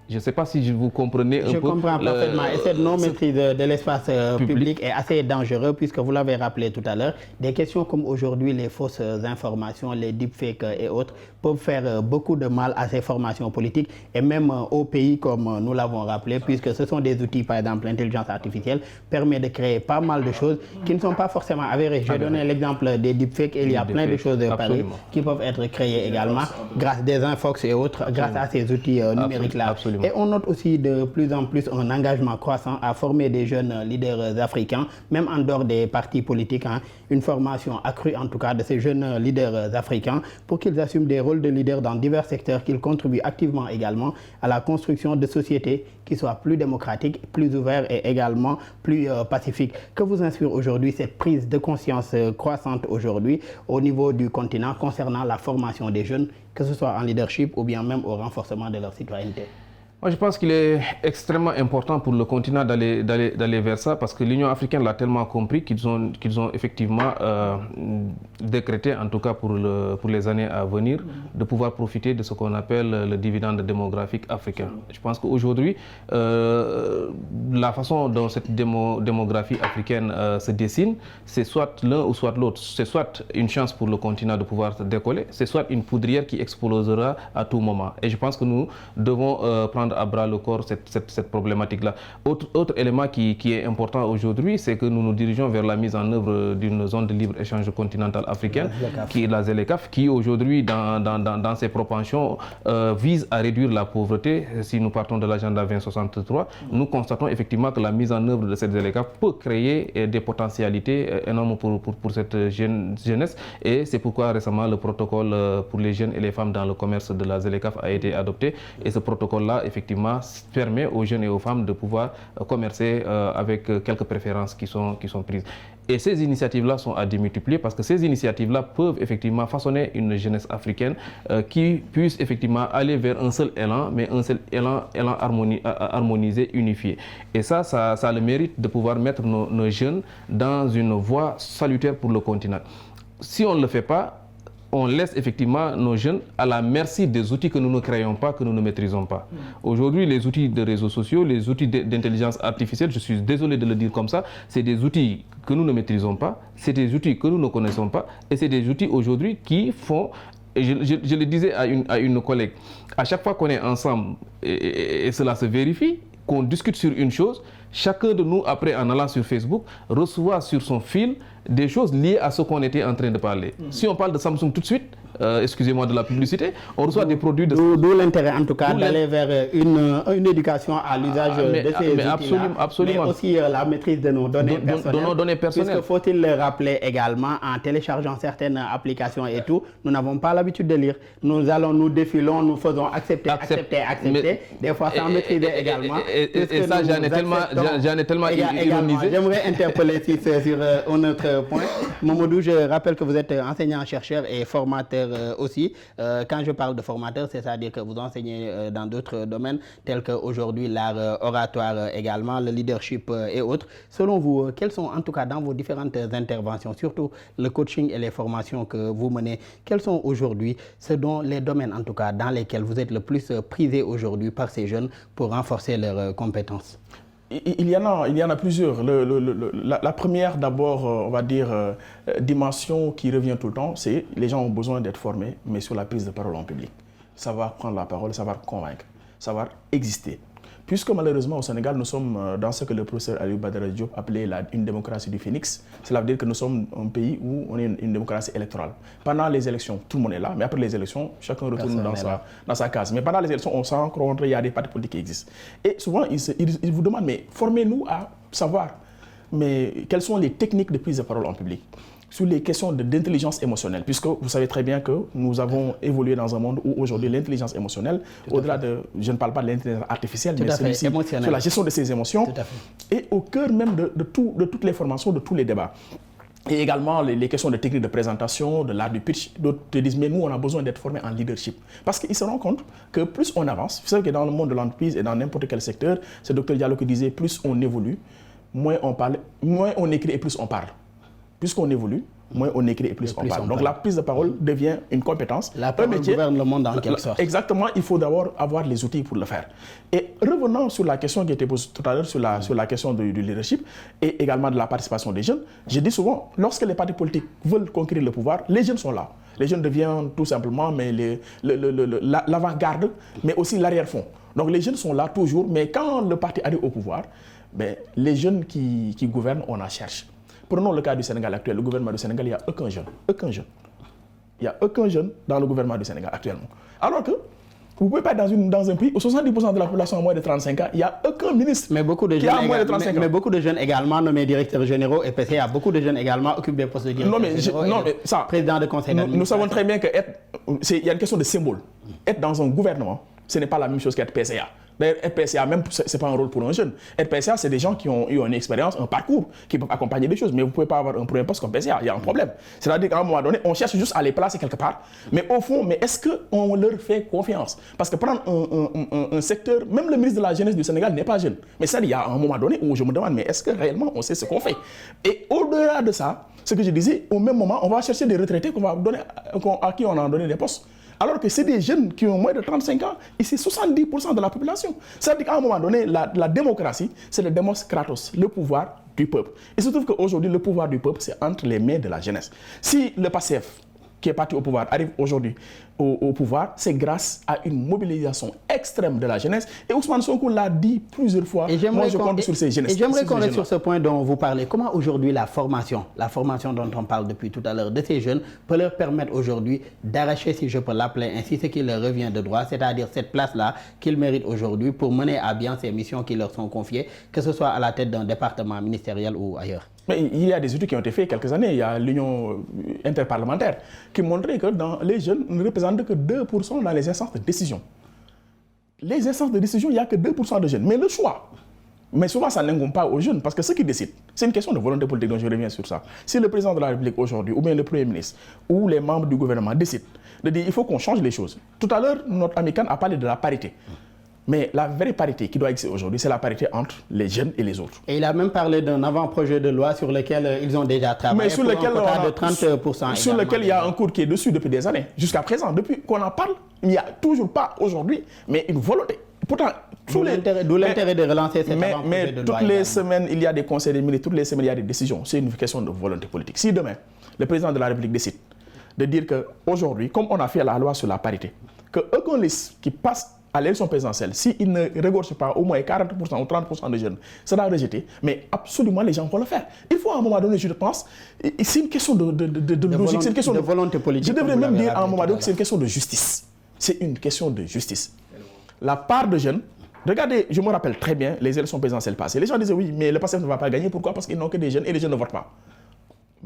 Je ne sais pas si vous comprenez un peu. Je comprends parfaitement. Et cette non-maîtrise de l'espace public est assez dangereux puisque vous l'avez rappelé tout à l'heure. Des questions comme aujourd'hui les fausses informations, les deepfakes et autres peuvent faire beaucoup de mal à ces formations politiques et même au pays comme nous l'avons rappelé puisque ce sont des outils, par exemple l'intelligence artificielle permet de créer pas mal de choses qui ne sont pas forcément avérées. Je vais donner l'exemple des deepfakes et il y a plein de choses pareilles qui peuvent être créées également grâce à des infox et autres, grâce à ces outils numériques-là. Et on note aussi de plus en plus un engagement croissant à former des jeunes leaders africains, même en dehors des partis politiques, une formation accrue en tout cas de ces jeunes leaders africains pour qu'ils assument des rôles de leaders dans divers secteurs, qu'ils contribuent activement également à la construction de sociétés qui soient plus démocratiques, plus ouvertes et également plus pacifiques. Que vous inspire aujourd'hui cette prise de conscience croissante aujourd'hui au niveau du continent concernant la formation des jeunes, que ce soit en leadership ou bien même au renforcement de leur citoyenneté? Moi, je pense qu'il est extrêmement important pour le continent d'aller vers ça, parce que l'Union africaine l'a tellement compris qu'ils ont effectivement décrété, en tout cas pour les années à venir, de pouvoir profiter de ce qu'on appelle le dividende démographique africain. Je pense qu'aujourd'hui, la façon dont cette démographie africaine se dessine, c'est soit l'un ou soit l'autre. C'est soit une chance pour le continent de pouvoir se décoller, c'est soit une poudrière qui explosera à tout moment. Et je pense que nous devons prendre à bras le corps cette problématique-là. Autre élément qui est important aujourd'hui, c'est que nous nous dirigeons vers la mise en œuvre d'une zone de libre-échange continentale africaine, qui est la ZLECAf, qui aujourd'hui, dans ses propensions, vise à réduire la pauvreté. Si nous partons de l'agenda 2063, nous constatons effectivement que la mise en œuvre de cette ZLECAf peut créer des potentialités énormes pour cette jeunesse. Et c'est pourquoi récemment le protocole pour les jeunes et les femmes dans le commerce de la ZLECAf a été adopté. Et ce protocole-là, effectivement, permet aux jeunes et aux femmes de pouvoir commercer avec quelques préférences qui sont prises. Et ces initiatives-là sont à démultiplier, parce que ces initiatives-là peuvent effectivement façonner une jeunesse africaine qui puisse effectivement aller vers un seul élan, mais un seul élan harmonisé, unifié. Et ça a le mérite de pouvoir mettre nos jeunes dans une voie salutaire pour le continent. Si on ne le fait pas, on laisse effectivement nos jeunes à la merci des outils que nous ne créons pas, que nous ne maîtrisons pas. Aujourd'hui, les outils de réseaux sociaux, les outils d'intelligence artificielle, je suis désolé de le dire comme ça, c'est des outils que nous ne maîtrisons pas, c'est des outils que nous ne connaissons pas, et c'est des outils aujourd'hui qui font, et je le disais à une collègue, à chaque fois qu'on est ensemble, et cela se vérifie, qu'on discute sur une chose, chacun de nous, après, en allant sur Facebook, reçoit sur son fil des choses liées à ce qu'on était en train de parler. Si on parle de Samsung tout de suite, excusez-moi de la publicité, on reçoit des produits de... D'où l'intérêt, en tout cas, d'aller vers une éducation à l'usage de ces outils-là, mais aussi la maîtrise de nos données personnelles. Puisque faut-il le rappeler également, en téléchargeant certaines applications et tout, nous n'avons pas l'habitude de lire. Nous défilons, nous faisons accepter. Des fois sans maîtriser également. Et ça, j'en ai tellement ironisé. J'aimerais interpeller sur un autre point. Mamadou, je rappelle que vous êtes enseignant-chercheur et formateur aussi. Quand je parle de formateur, c'est-à-dire que vous enseignez dans d'autres domaines tels qu'aujourd'hui l'art oratoire également, le leadership et autres. Selon vous, quels sont en tout cas dans vos différentes interventions, surtout le coaching et les formations que vous menez, quels sont aujourd'hui les domaines en tout cas dans lesquels vous êtes le plus prisé aujourd'hui par ces jeunes pour renforcer leurs compétences? Il y en a plusieurs. La première, d'abord, on va dire, dimension qui revient tout le temps, c'est les gens ont besoin d'être formés, mais sur la prise de parole en public. Savoir prendre la parole, savoir convaincre, savoir exister. Puisque malheureusement au Sénégal, nous sommes dans ce que le professeur Aliou Badara Diop appelait une démocratie du phénix. Cela veut dire que nous sommes un pays où on est une démocratie électorale. Pendant les élections, tout le monde est là, mais après les élections, chacun retourne dans sa case. Mais pendant les élections, on s'en rend compte qu'il y a des partis politiques qui existent. Et souvent, ils vous demandent, mais formez-nous à savoir quelles sont les techniques de prise de parole en public. Sur les questions d'intelligence émotionnelle, puisque vous savez très bien que nous avons évolué dans un monde où aujourd'hui l'intelligence émotionnelle, au-delà je ne parle pas de l'intelligence artificielle, mais celui-ci sur la gestion de ses émotions, est au cœur même de toutes les formations, de tous les débats. Et également les questions de technique de présentation, de l'art du pitch. D'autres te disent, mais nous, on a besoin d'être formés en leadership. Parce qu'ils se rendent compte que plus on avance, vous savez que dans le monde de l'entreprise et dans n'importe quel secteur, c'est le Dr Diallo qui disait, plus on évolue, moins on parle, moins on écrit et plus on parle. Puisqu'on évolue, moins on écrit et plus on parle. Donc la prise de parole devient une compétence, un métier. Gouverne le monde en quelque sorte. Exactement, il faut d'abord avoir les outils pour le faire. Et revenant sur la question qui a été posée tout à l'heure, sur la question du leadership et également de la participation des jeunes, je dis souvent, lorsque les partis politiques veulent conquérir le pouvoir, les jeunes sont là. Les jeunes deviennent tout simplement l'avant-garde, mais aussi l'arrière-fond. Donc les jeunes sont là toujours, mais quand le parti arrive au pouvoir, les jeunes qui gouvernent, on en cherche. Prenons le cas du Sénégal actuel. Le gouvernement du Sénégal, il n'y a aucun jeune. Aucun jeune. Il n'y a aucun jeune dans le gouvernement du Sénégal actuellement. Alors que vous ne pouvez pas être dans un pays où 70% de la population a moins de 35 ans, il n'y a aucun ministre qui a moins de 35 ans. Mais beaucoup de jeunes également nommés directeurs généraux et il y a beaucoup de jeunes également occupent des postes de directeurs généraux président de conseil d'administration. Nous savons très bien qu'il y a une question de symbole. Être dans un gouvernement, ce n'est pas la même chose qu'être PCA. D'ailleurs, RPSA, même, ce n'est pas un rôle pour un jeune. RPSA, c'est des gens qui ont eu une expérience, un parcours, qui peuvent accompagner des choses. Mais vous ne pouvez pas avoir un premier poste comme PSA, il y a un problème. C'est-à-dire qu'à un moment donné, on cherche juste à les placer quelque part. Mais au fond, est-ce qu'on leur fait confiance? Parce que prendre un secteur, même le ministre de la Jeunesse du Sénégal n'est pas jeune. Mais ça, il y a un moment donné où je me demande, mais est-ce que réellement on sait ce qu'on fait? Et au-delà de ça, ce que je disais, au même moment, on va chercher des retraités à qui on a donné des postes. Alors que c'est des jeunes qui ont moins de 35 ans et c'est 70% de la population. C'est-à-dire qu'à un moment donné, la démocratie, c'est le demos kratos, le pouvoir du peuple. Il se trouve qu'aujourd'hui, le pouvoir du peuple, c'est entre les mains de la jeunesse. Si le PASTEF, qui est parti au pouvoir, arrive aujourd'hui au pouvoir, c'est grâce à une mobilisation extrême de la jeunesse. Et Ousmane Sonko l'a dit plusieurs fois. Moi, je compte sur ces jeunesses. Et j'aimerais qu'on reste sur ce point dont vous parlez. Comment aujourd'hui la formation dont on parle depuis tout à l'heure de ces jeunes peut leur permettre aujourd'hui d'arracher, si je peux l'appeler ainsi, ce qui leur revient de droit, c'est-à-dire cette place-là qu'ils méritent aujourd'hui pour mener à bien ces missions qui leur sont confiées, que ce soit à la tête d'un département ministériel ou ailleurs? Mais il y a des études qui ont été faites il y a quelques années. Il y a l'Union interparlementaire qui montrait que dans les jeunes ne représentent que 2% dans les instances de décision. Les instances de décision, il n'y a que 2% de jeunes. Mais le choix, mais souvent ça n'incombe pas aux jeunes parce que ceux qui décident, c'est une question de volonté politique, donc je reviens sur ça. Si le président de la République aujourd'hui, ou bien le Premier ministre, ou les membres du gouvernement décident de dire il faut qu'on change les choses. Tout à l'heure, notre ami Khan a parlé de la parité. Mais la vraie parité qui doit exister aujourd'hui, c'est la parité entre les jeunes et les autres. Et il a même parlé d'un avant-projet de loi sur lequel ils ont déjà travaillé, mais sur lequel un quota de 30%. Sur lequel il y a un cours qui est dessus depuis des années. Jusqu'à présent, depuis qu'on en parle, il n'y a toujours pas aujourd'hui, mais une volonté. Pourtant, d'où l'intérêt de relancer cet avant-projet de loi. Toutes les semaines, il y a des conseils des ministres, toutes les semaines, il y a des décisions. C'est une question de volonté politique. Si demain, le président de la République décide de dire qu'aujourd'hui, comme on a fait la loi sur la parité, qu'aucun liste qui passe à l'élection présidentielle, s'il ne regorge pas au moins 40% ou 30% de jeunes, sera rejeté. Mais absolument, les gens vont le faire. Il faut à un moment donné, je pense, c'est une question de logique, c'est une question de volonté politique. Je devrais même dire à un moment donné que c'est une question de justice. C'est une question de justice. La part de jeunes, regardez, je me rappelle très bien les élections présidentielles passées. Les gens disaient oui, mais le PASTEF ne va pas gagner. Pourquoi? Parce qu'ils n'ont que des jeunes et les jeunes ne votent pas.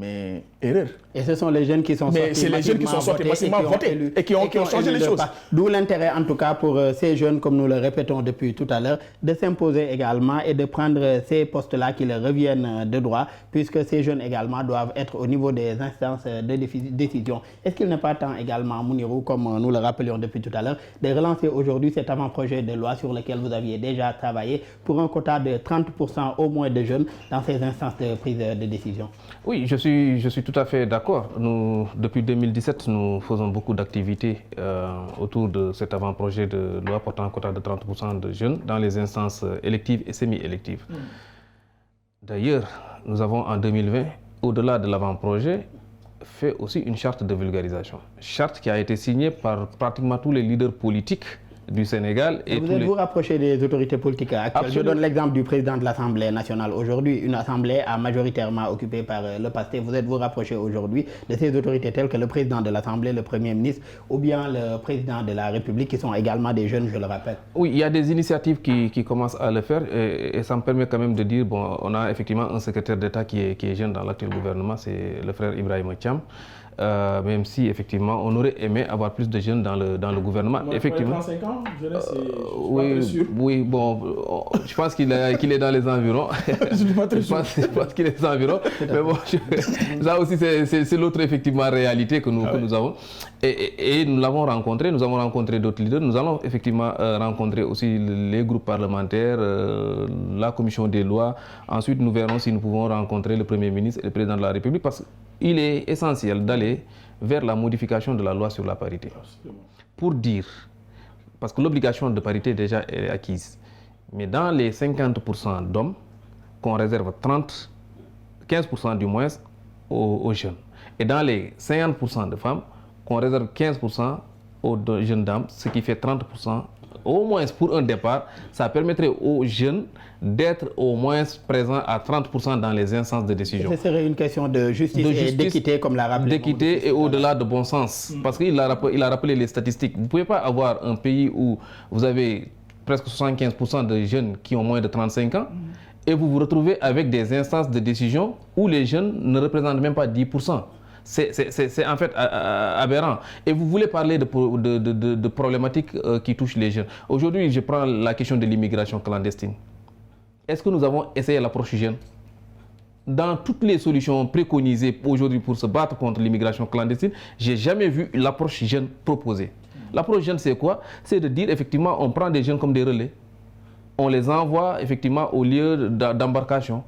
Mais erreur. Et ce sont les jeunes qui sont sortis massivement votés et qui ont changé les choses. D'où l'intérêt en tout cas pour ces jeunes, comme nous le répétons depuis tout à l'heure, de s'imposer également et de prendre ces postes-là qui leur reviennent de droit, puisque ces jeunes également doivent être au niveau des instances de décision. Est-ce qu'il n'est pas temps également, Mounirou, comme nous le rappelions depuis tout à l'heure, de relancer aujourd'hui cet avant-projet de loi sur lequel vous aviez déjà travaillé pour un quota de 30% au moins de jeunes dans ces instances de prise de décision? Oui, je suis tout à fait d'accord. Depuis 2017, nous faisons beaucoup d'activités autour de cet avant-projet de loi portant un quota de 30% de jeunes dans les instances électives et semi-électives. D'ailleurs, nous avons en 2020, au-delà de l'avant-projet, fait aussi une charte de vulgarisation. Charte qui a été signée par pratiquement tous les leaders politiques du Sénégal. Et vous êtes vous rapprocher des autorités politiques actuelles. Absolument. Je donne l'exemple du président de l'Assemblée nationale aujourd'hui, une assemblée majoritairement occupée par le PASTEF. Vous êtes vous rapprocher aujourd'hui de ces autorités telles que le président de l'Assemblée, le Premier ministre ou bien le président de la République qui sont également des jeunes, je le rappelle. Oui, il y a des initiatives qui commencent à le faire et ça me permet quand même de dire, bon, on a effectivement un secrétaire d'État qui est jeune dans l'actuel gouvernement, c'est le frère Ibrahim Thiam. Même si effectivement on aurait aimé avoir plus de jeunes dans le gouvernement. Effectivement. 35 ans, jeunesse, oui, bon, je pense qu'il est dans les environs. Je ne suis pas très sûr. Je pense qu'il est dans les environs. Mais bon, ça aussi c'est l'autre effectivement réalité que nous avons. Et nous l'avons rencontré, nous avons rencontré d'autres leaders. Nous allons effectivement rencontrer aussi les groupes parlementaires, la commission des lois. Ensuite, nous verrons si nous pouvons rencontrer le Premier ministre et le Président de la République parce qu'il est essentiel d'aller vers la modification de la loi sur la parité. Pour dire, parce que l'obligation de parité déjà est acquise, mais dans les 50% d'hommes, qu'on réserve 15% du moins aux jeunes, et dans les 50% de femmes, qu'on réserve 15% aux jeunes dames, ce qui fait 30%, au moins pour un départ, ça permettrait aux jeunes d'être au moins présents à 30% dans les instances de décision. Ce serait une question de justice et d'équité, comme l'a rappelé. D'équité et au-delà de bon sens. Parce qu'il a rappelé les statistiques. Vous ne pouvez pas avoir un pays où vous avez presque 75% de jeunes qui ont moins de 35 ans et vous vous retrouvez avec des instances de décision où les jeunes ne représentent même pas 10%. C'est en fait aberrant. Et vous voulez parler de problématiques qui touchent les jeunes. Aujourd'hui, je prends la question de l'immigration clandestine. Est-ce que nous avons essayé l'approche jeune? Dans toutes les solutions préconisées aujourd'hui pour se battre contre l'immigration clandestine, je n'ai jamais vu l'approche jeune proposée. L'approche jeune, c'est quoi? C'est de dire, effectivement, on prend des jeunes comme des relais. On les envoie, effectivement, au lieu d'embarcation.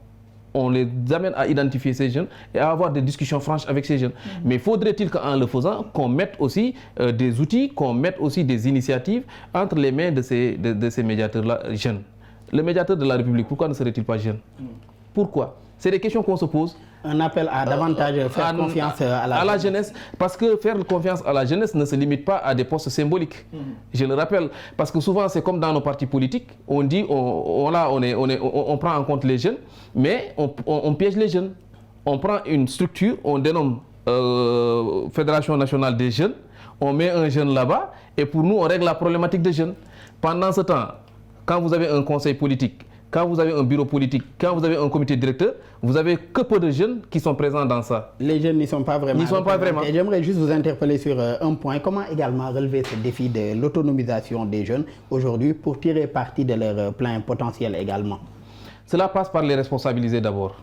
On les amène à identifier ces jeunes et à avoir des discussions franches avec ces jeunes. Mais faudrait-il qu'en le faisant, qu'on mette aussi des outils, qu'on mette aussi des initiatives entre les mains de ces médiateurs-là jeunes. Le médiateur de la République, pourquoi ne serait-il pas jeune? Pourquoi? C'est des questions qu'on se pose. Un appel à davantage faire confiance à la jeunesse. Parce que faire confiance à la jeunesse ne se limite pas à des postes symboliques. Je le rappelle. Parce que souvent, c'est comme dans nos partis politiques. On dit, on prend en compte les jeunes, mais on piège les jeunes. On prend une structure, on dénomme Fédération nationale des jeunes, on met un jeune là-bas, et pour nous, on règle la problématique des jeunes. Pendant ce temps, quand vous avez un conseil politique, quand vous avez un bureau politique, quand vous avez un comité directeur, vous avez que peu de jeunes qui sont présents dans ça. Les jeunes n'y sont pas vraiment. Et j'aimerais juste vous interpeller sur un point. Comment également relever ce défi de l'autonomisation des jeunes aujourd'hui pour tirer parti de leur plein potentiel également? Cela passe par les responsabiliser d'abord.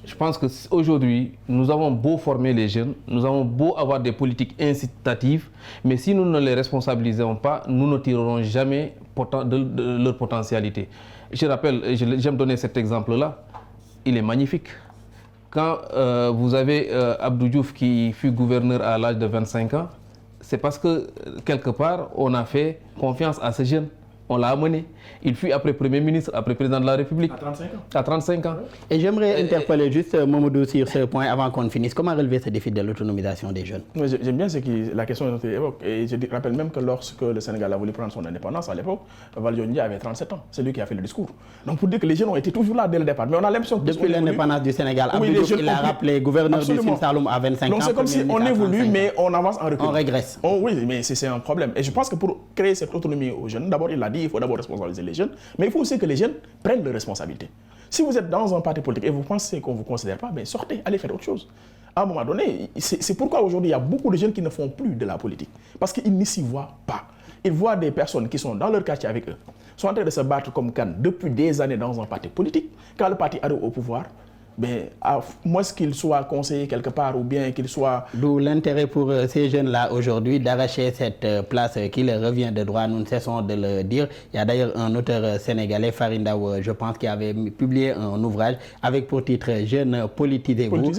Je pense qu'aujourd'hui, nous avons beau former les jeunes, nous avons beau avoir des politiques incitatives, mais si nous ne les responsabilisons pas, nous ne tirerons jamais de leur potentialité. Je rappelle, j'aime donner cet exemple-là, il est magnifique. Quand vous avez Abdou Diouf qui fut gouverneur à l'âge de 25 ans, c'est parce que quelque part, on a fait confiance à ces jeunes. On l'a amené. Il fut après Premier ministre, après Président de la République. À 35 ans. À 35 ans. Et j'aimerais interpeller juste Mamadou sur ce point avant qu'on finisse. Comment relever ce défi de l'autonomisation des jeunes? J'aime bien la question dont tu évoques. Et je rappelle même que lorsque le Sénégal a voulu prendre son indépendance à l'époque, Valdiondi avait 37 ans. C'est lui qui a fait le discours. Donc pour dire que les jeunes ont été toujours là dès le départ. Mais on a l'impression que depuis l'indépendance du Sénégal, Abdou Diouf, il a rappelé gouverneur du Sine Saloum à 25 ans. Donc c'est comme si on évolue, mais on avance en recul. On régresse. Oui, mais c'est un problème. Et je pense que pour créer cette autonomie aux jeunes, d'abord, il l'a dit, il faut d'abord responsabiliser les jeunes, mais il faut aussi que les jeunes prennent leurs responsabilités. Si vous êtes dans un parti politique et vous pensez qu'on ne vous considère pas, ben sortez, allez faire autre chose. À un moment donné, c'est pourquoi aujourd'hui il y a beaucoup de jeunes qui ne font plus de la politique. Parce qu'ils n'y s'y voient pas. Ils voient des personnes qui sont dans leur quartier avec eux, sont en train de se battre comme Khan depuis des années dans un parti politique. Quand le parti arrive au pouvoir, ben, à moins qu'il soit conseiller quelque part ou bien qu'il soit... D'où l'intérêt pour ces jeunes-là aujourd'hui d'arracher cette place qui leur revient de droit. Nous ne cessons de le dire. Il y a d'ailleurs un auteur sénégalais, Farindaou, je pense, qui avait publié un ouvrage avec pour titre « Jeunes, politisez-vous ».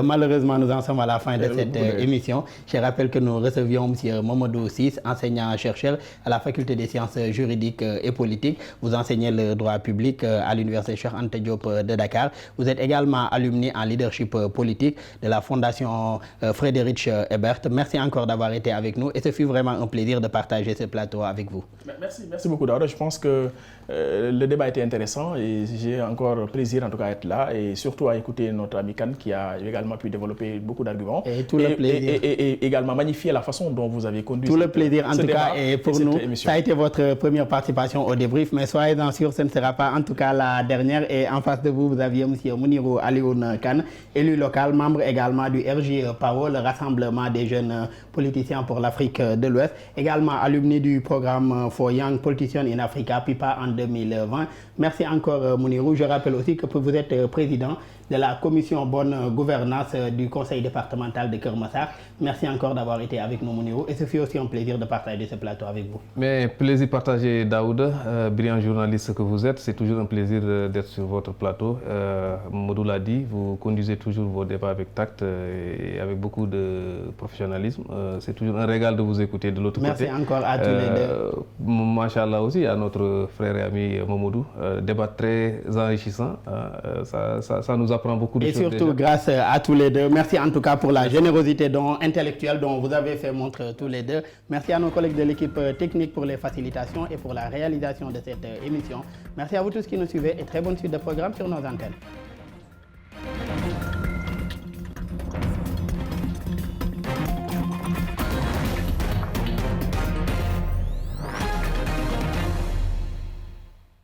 Malheureusement, nous en sommes à la fin de cette émission. Je rappelle que nous recevions M. Mamadou Ciss, enseignant-chercheur à la Faculté des sciences juridiques et politiques. Vous enseignez le droit public à l'Université Cheikh Anta Diop de Dakar. Vous êtes également alumni en leadership politique de la Fondation Friedrich Ebert. Merci encore d'avoir été avec nous et ce fut vraiment un plaisir de partager ce plateau avec vous. Merci beaucoup Daouda. Je pense que le débat était intéressant et j'ai encore plaisir en tout cas à être là et surtout à écouter notre ami Khan qui a également pu développer beaucoup d'arguments et également magnifier la façon dont vous avez conduit. Tout le plaisir en tout cas et pour nous. Ça a été votre première participation au débrief, mais soyez-en sûrs, ce ne sera pas en tout cas la dernière. Et en face de vous, vous aviez M. Mounirou Alioune Kane, élu local, membre également du RJ PAO, le Rassemblement des jeunes politiciens pour l'Afrique de l'Ouest, également alumni du programme For Young Politicians in Africa, PIPA en 2020. Merci encore Mounirou. Je rappelle aussi que vous êtes président de la commission bonne gouvernance du conseil départemental de Keur Massar. Merci encore d'avoir été avec nous Mounirou et ce fut aussi un plaisir de partager ce plateau avec vous. Mais plaisir partagé Daouda, brillant journaliste que vous êtes, c'est toujours un plaisir d'être sur votre plateau. Modou l'a dit, vous conduisez toujours vos débats avec tact et avec beaucoup de professionnalisme. C'est toujours un régal de vous écouter de l'autre côté. Merci encore à tous les deux. Machallah aussi à notre frère et ami Mamadou, débat très enrichissant. Ça nous apprend beaucoup de choses. Et surtout grâce à tous les deux. Merci en tout cas pour la générosité intellectuelle dont vous avez fait montre tous les deux. Merci à nos collègues de l'équipe technique pour les facilitations et pour la réalisation de cette émission. Merci à vous tous qui nous suivez et très bonne suite de programme sur nos antennes.